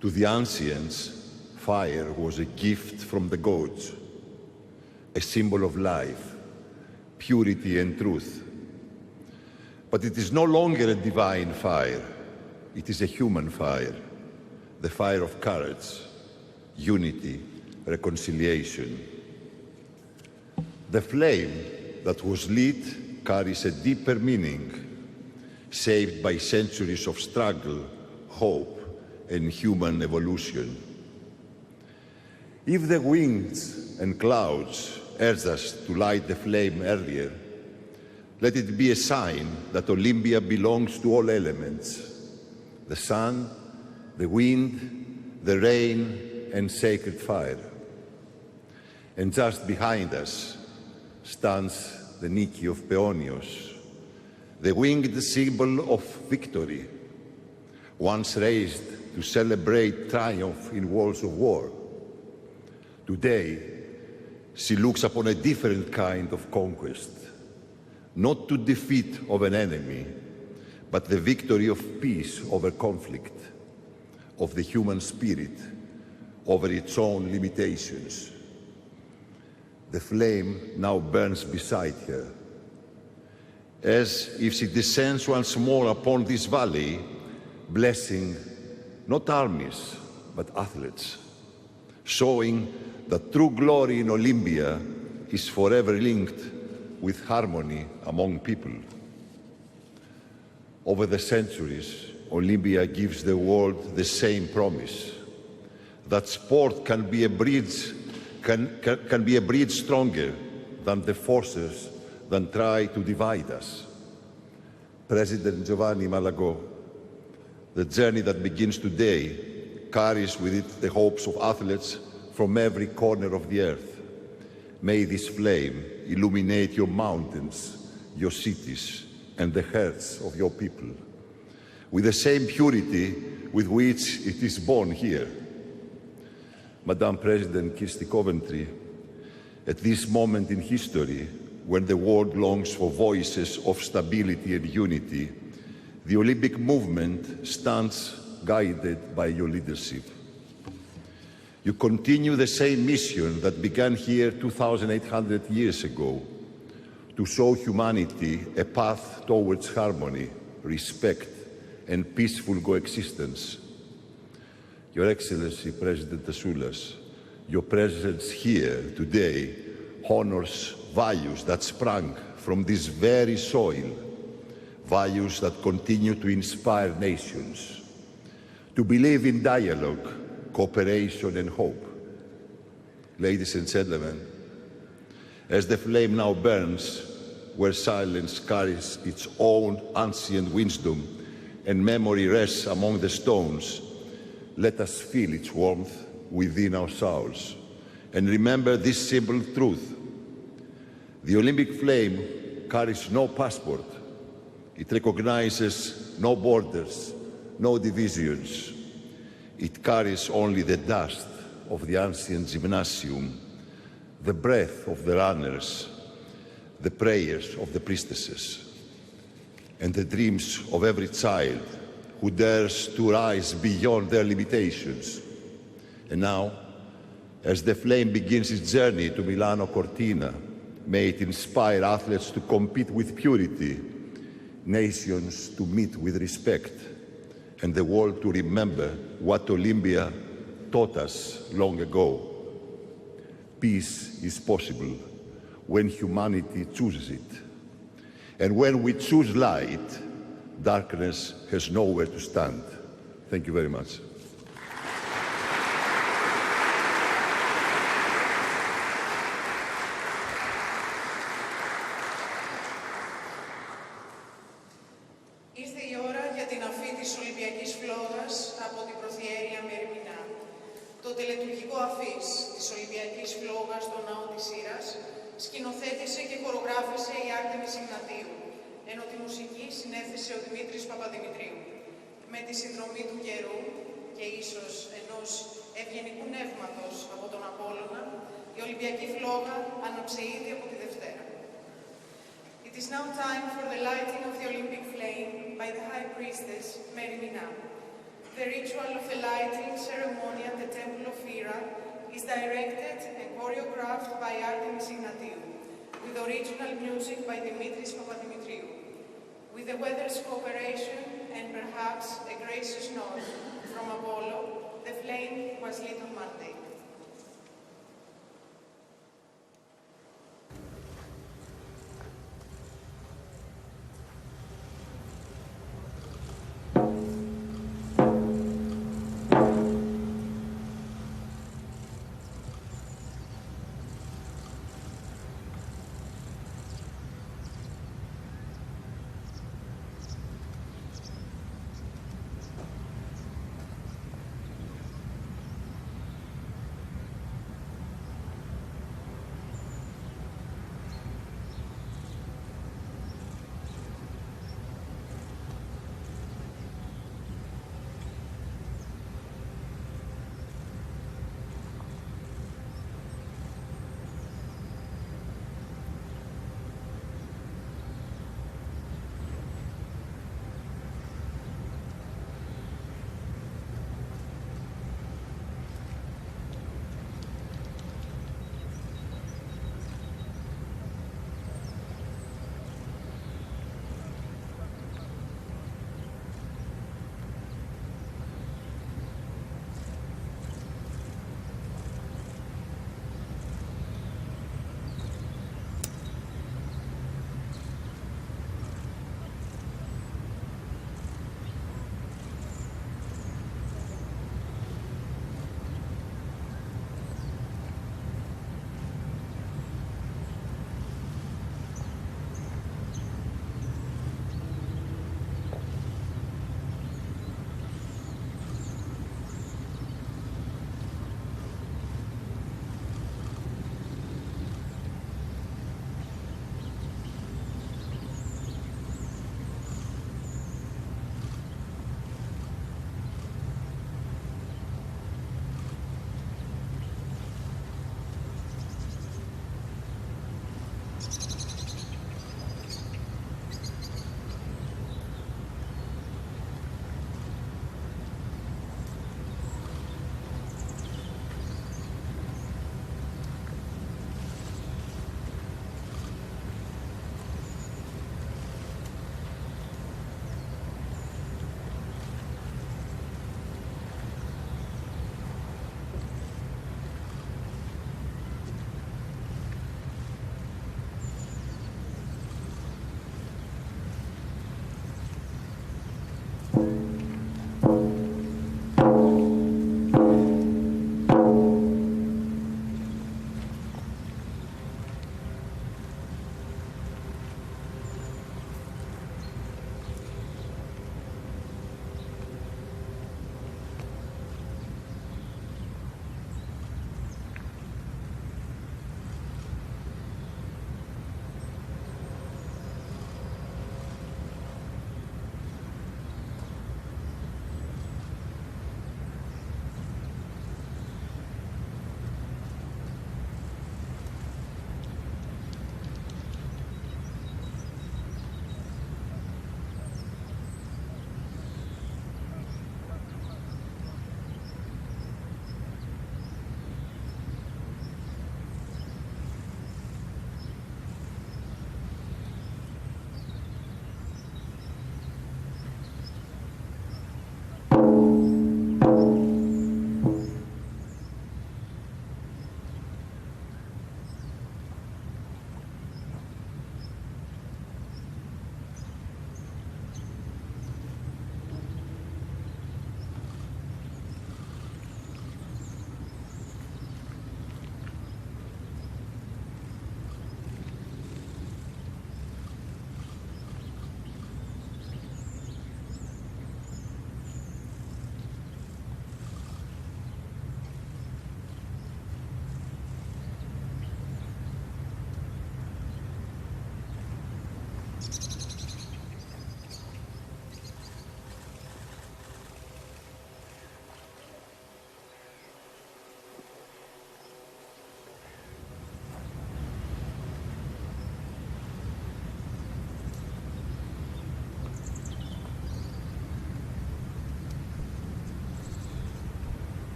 To the ancients, fire was a gift from the gods, a symbol of life, purity and truth. But it is no longer a divine fire, it is a human fire, the fire of courage, unity, reconciliation. The flame that was lit carries a deeper meaning, shaped by centuries of struggle, hope, and human evolution. If the winds and clouds urged us to light the flame earlier, let it be a sign that Olympia belongs to all elements: the sun, the wind, the rain, and sacred fire. And just behind us stands the Nike of Peonios, the winged symbol of victory, once raised to celebrate triumph in wars of war. Today, she looks upon a different kind of conquest, not to defeat of an enemy, but the victory of peace over conflict, of the human spirit over its own limitations. The flame now burns beside her, as if she descends once more upon this valley, blessing not armies, but athletes, showing that true glory in Olympia is forever linked with harmony among people. Over the centuries, Olympia gives the world the same promise, that sport can be a bridge stronger than the forces that try to divide us. President Giovanni Malagò, the journey that begins today carries with it the hopes of athletes from every corner of the earth. May this flame illuminate your mountains, your cities, and the hearts of your people, with the same purity with which it is born here. Madam President Kirsti Coventry, at this moment in history, when the world longs for voices of stability and unity, the Olympic movement stands guided by your leadership. You continue the same mission that began here 2,800 years ago, to show humanity a path towards harmony, respect, and peaceful coexistence. Your Excellency, President Tasoulas, your presence here today honors values that sprang from this very soil, values that continue to inspire nations, to believe in dialogue, cooperation, and hope. Ladies and gentlemen, as the flame now burns, where silence carries its own ancient wisdom and memory rests among the stones, let us feel its warmth within our souls and remember this simple truth. The Olympic flame carries no passport. It recognizes no borders, no divisions. It carries only the dust of the ancient gymnasium, the breath of the runners, the prayers of the priestesses, and the dreams of every child who dares to rise beyond their limitations. And now, as the flame begins its journey to Milano-Cortina, may it inspire athletes to compete with purity, nations to meet with respect, and the world to remember what Olympia taught us long ago. Peace is possible when humanity chooses it. And when we choose light, darkness has nowhere to stand. Thank you very much. Ήρθε η ώρα για την αφή της Ολυμπιακής Φλόγας από την Προθιέρεια Μερμηνά. Το τελετουργικό αφής της Ολυμπιακής Φλόγας στο ναό της Σύρας, σκηνοθέτησε και χορογράφησε η Άρτεμις Ιγνατίου, ενώ τη μουσική συνέθεσε ο Δημήτρης Παπαδημητρίου. Με τη συνδρομή του καιρού και ίσως ενός ευγενικού νεύματος από τον Απόλλωνα, η Ολυμπιακή Φλόγα άναψε ήδη από τη Δευτέρα. It is now time for the lighting of the Olympic flame by the High Priestess Mary Mina. The ritual of the lighting ceremony at the Temple of Hera is directed and choreographed by Artemis Ignatiu, with original music by Dimitris Papadimitriou. With the weather's cooperation and perhaps a gracious nod from Apollo, the flame was lit on Monday.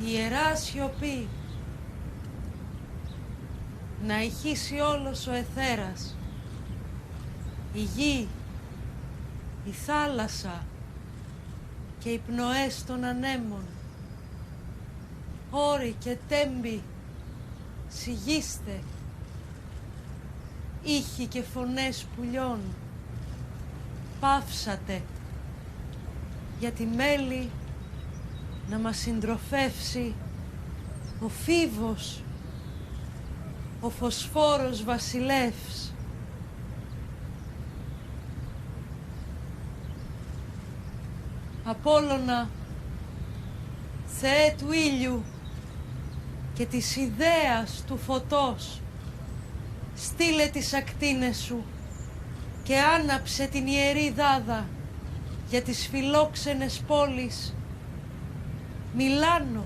Ιερά σιωπή, να ηχήσει όλος ο αιθέρας, η γη, η θάλασσα και οι πνοές των ανέμων, όροι και τέμποι, σιγήστε, ήχοι και φωνές πουλιών, παύσατε, για τη μέλη να μας συντροφεύσει ο φίβος, ο φωσφόρος βασιλεύς. Απόλλωνα, Θεέ του ήλιου και της ιδέας του φωτός, στείλε τις ακτίνες σου και άναψε την ιερή δάδα για τις φιλόξενες πόλεις Μιλάνο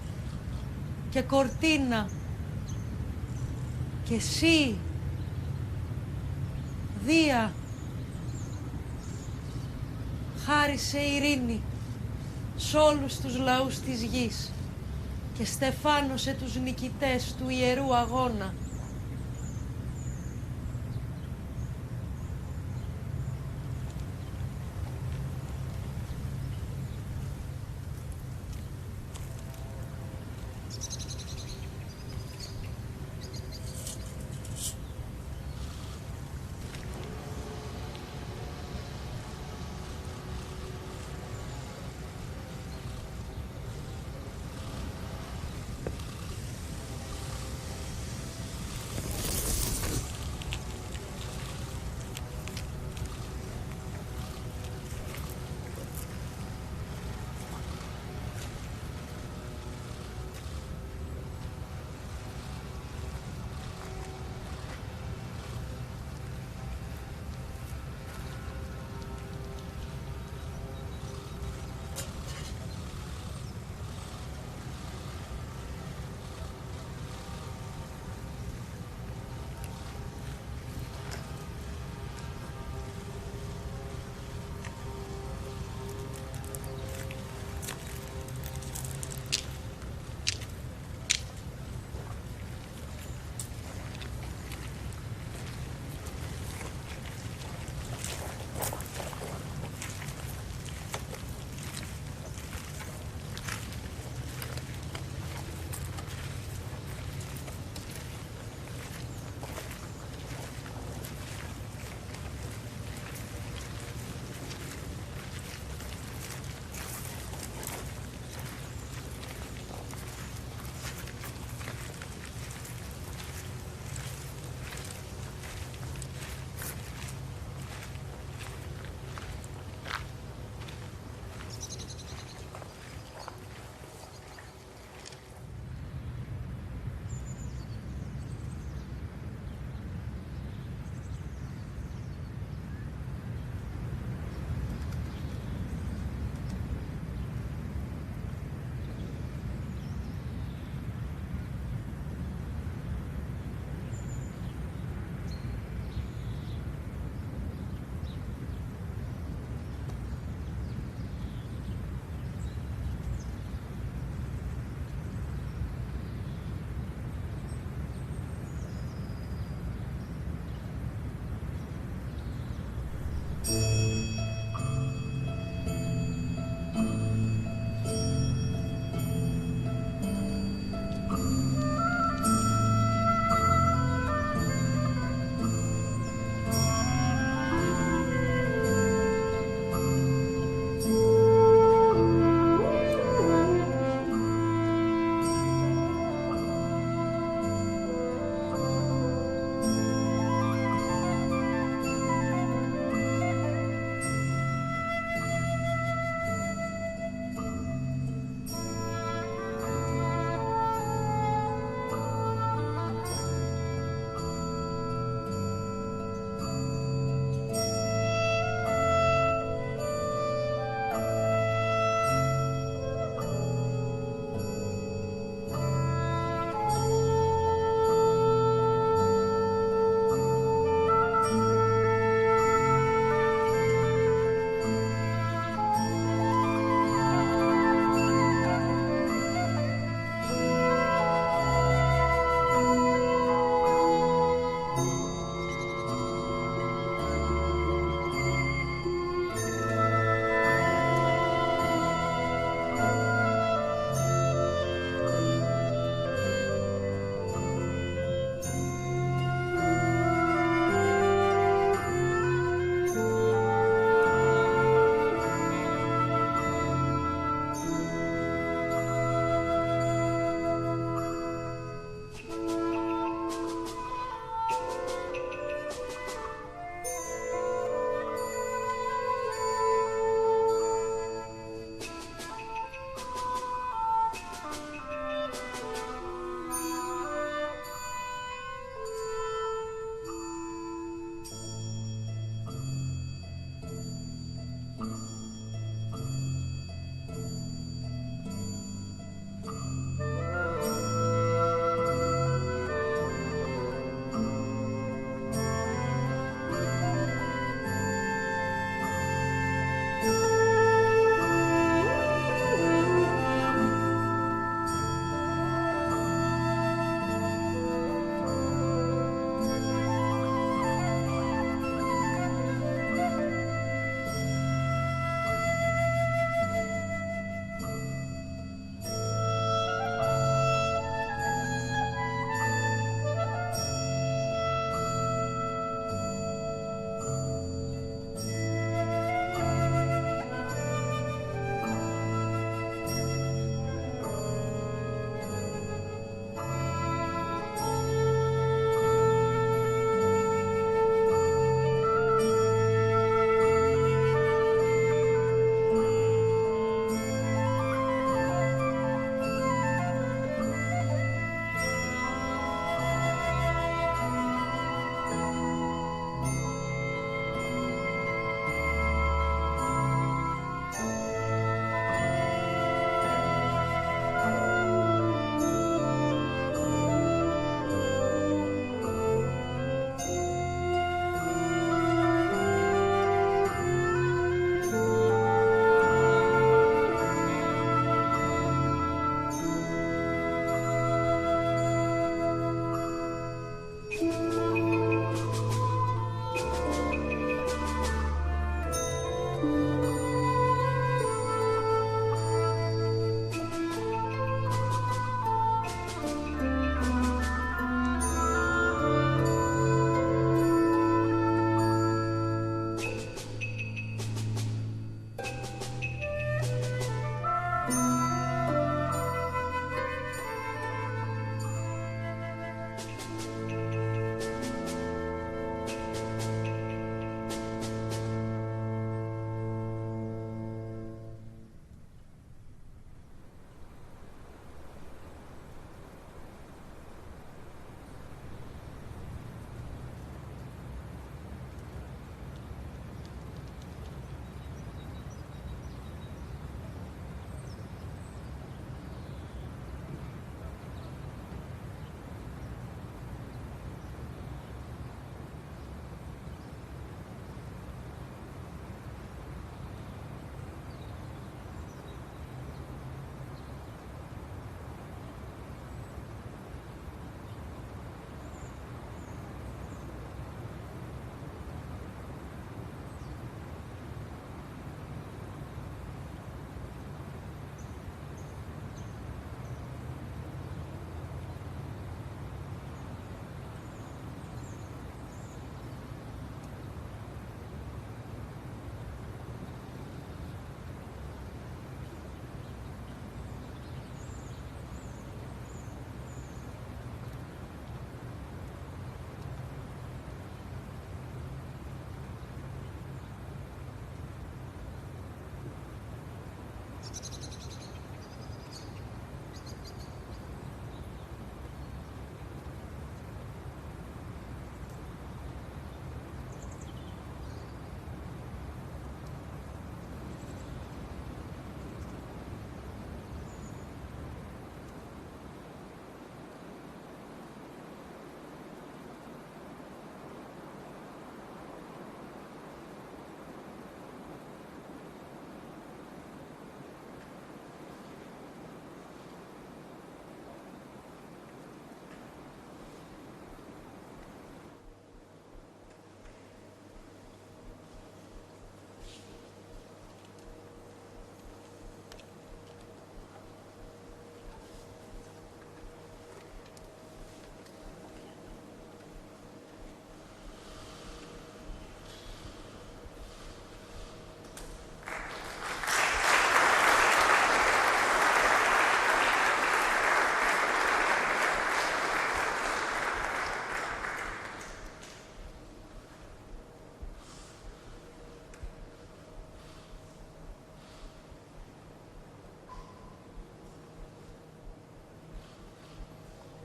και Κορτίνα, και εσύ, Δία, χάρισε ειρήνη σ' όλους τους λαούς της γης και στεφάνωσε τους νικητές του Ιερού Αγώνα.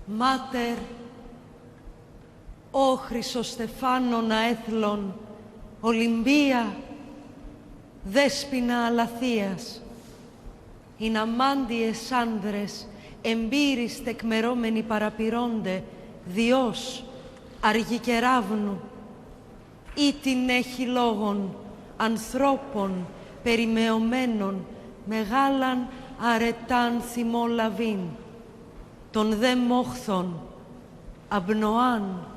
Μάτερ, ο Χρυσοστεφάνων αέθλων, Ολυμπία, δέσποινα αλαθείας, ειν αμάντιες άνδρες, εμπείρις τεκμερώμενοι παραπηρώνται, Διός, αργικεράβνου, ή την έχει λόγων, ανθρώπων, περιμεωμένων, μεγάλαν αρετάν θυμό λαβήν, των δε μόχθων, απνοάν.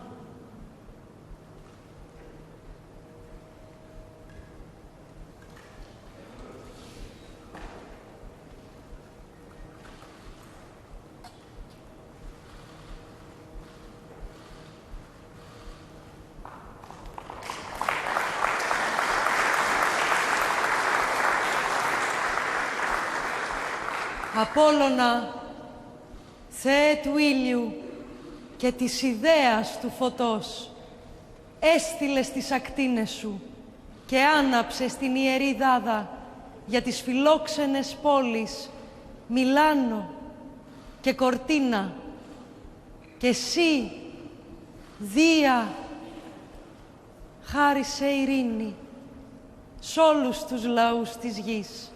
Απόλλωνα, Θεέ του ήλιου και της ιδέας του φωτός, έστειλες τις ακτίνες σου και άναψες την ιερή δάδα για τις φιλόξενες πόλεις Μιλάνο και Κορτίνα, και εσύ, Δία, χάρισε ειρήνη σ' όλους τους λαούς της γης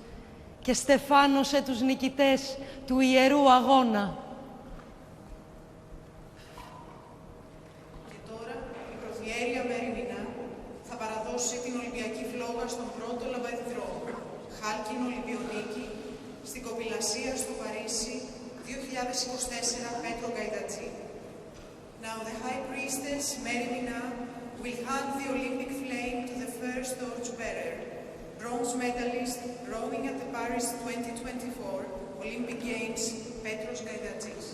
και στεφάνωσε τους νικητές του Ιερού Αγώνα. Και τώρα η Προφιέρεια Μεριμινά θα παραδώσει την Ολυμπιακή Φλόγα στον πρώτο Λαμπαδηδρόμο, χάλκινο Ολυμπιονίκη, στην Κοπηλασία στο Παρίσι, 2024, Πέτρο Γκαϊτατζή. Now the High Priestess Merimina will hand the Olympic flame to the first torchbearer, bronze medalist rowing at the Paris 2024 Olympic Games, Petros Gaidatsis.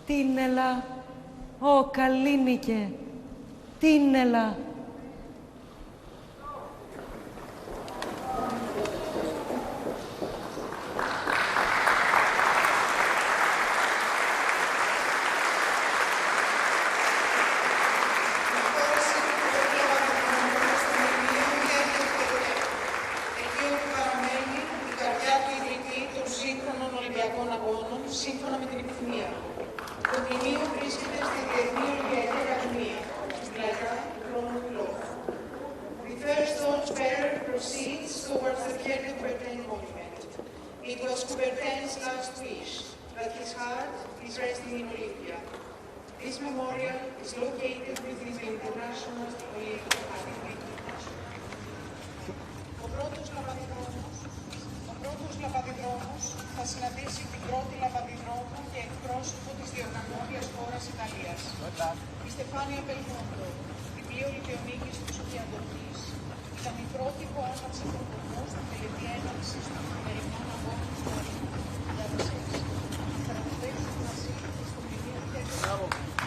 Τίνελα, ω Καλλίνικε, τίνελα. Σύμφωνα με την επιθυμία. Το κτηνίο βρίσκεται στη Διεθνή Ολυμπιακή Ακαδημία, στην πλατιά του χρόνου του λόγου. The first torchbearer proceeds towards the Pierre de Coubertin monument. It was Coubertin's last wish, that his heart is resting in Olympia. This memorial is located within the International Olympic Academy. Ο πρώτος Λαμπαδηδρόμος θα συναντήσει την πρώτη Λαμπαδηδρόμο και εκπρόσωπο της διοργανώντριας χώρας Ιταλίας. Η Στεφάνια Πελμόντο, διπλή Ολυμπιονίκης της Ουδιαντορτής, ήταν η πρώτη που άναψε τον κορμό στην τελετή έναρξη των Χειμερινών Αγώνες Μιλάνο-Κορτίνα. Θα αναπτύξουν μαζί στο μνημείο Hellenic.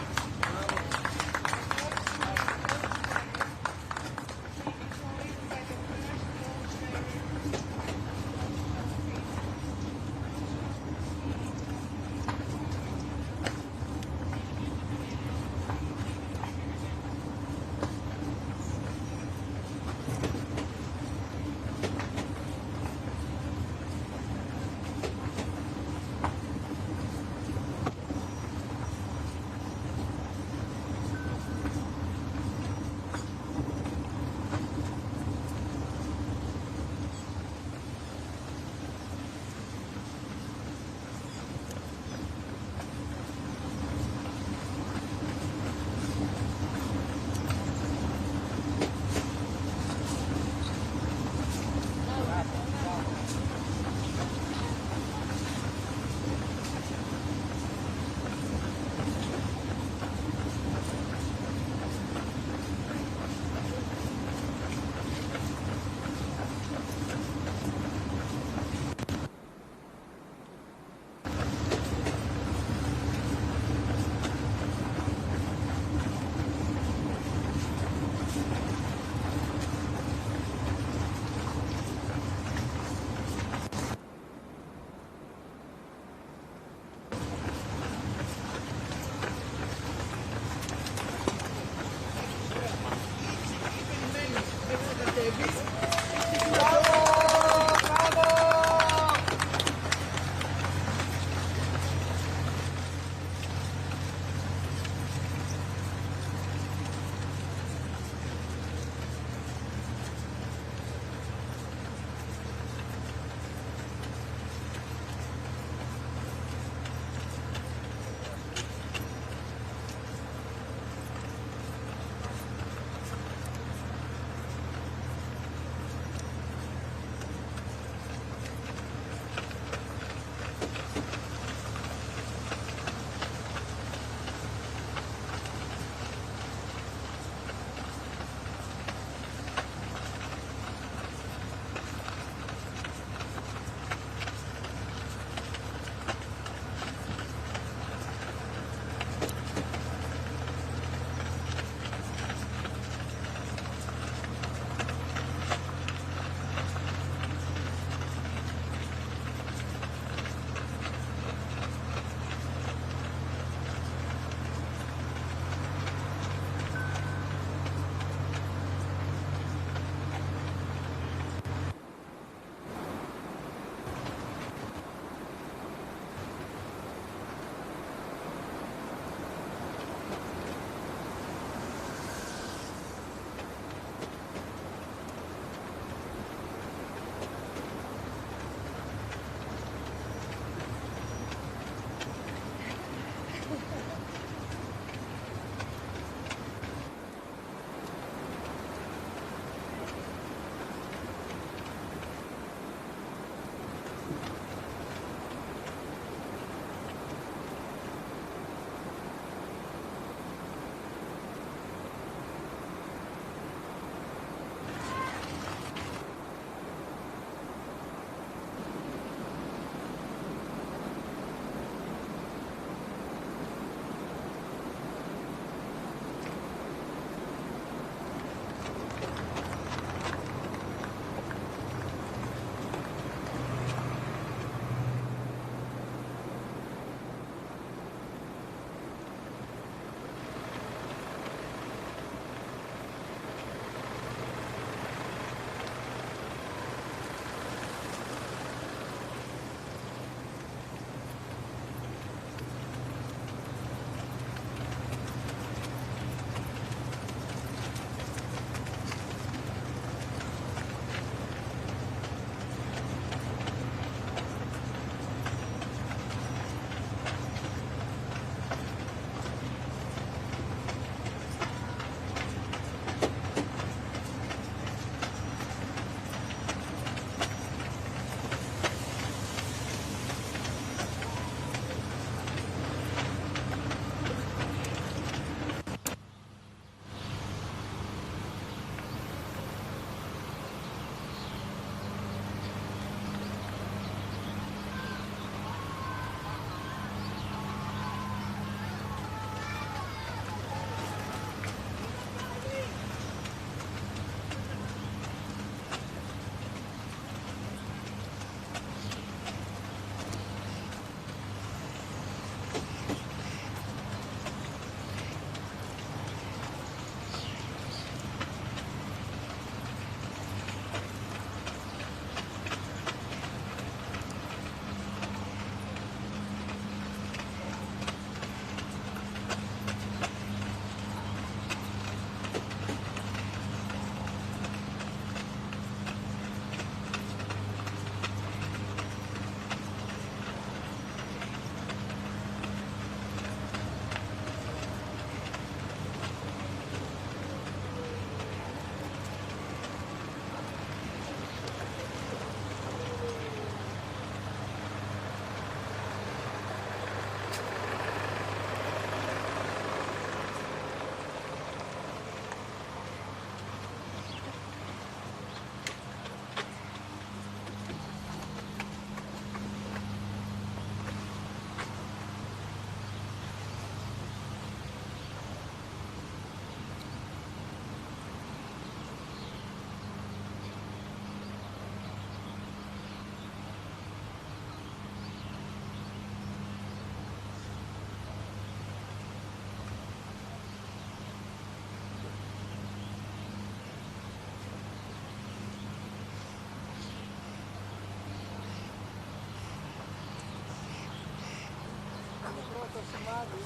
το σημάδι,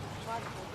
το σημάδι.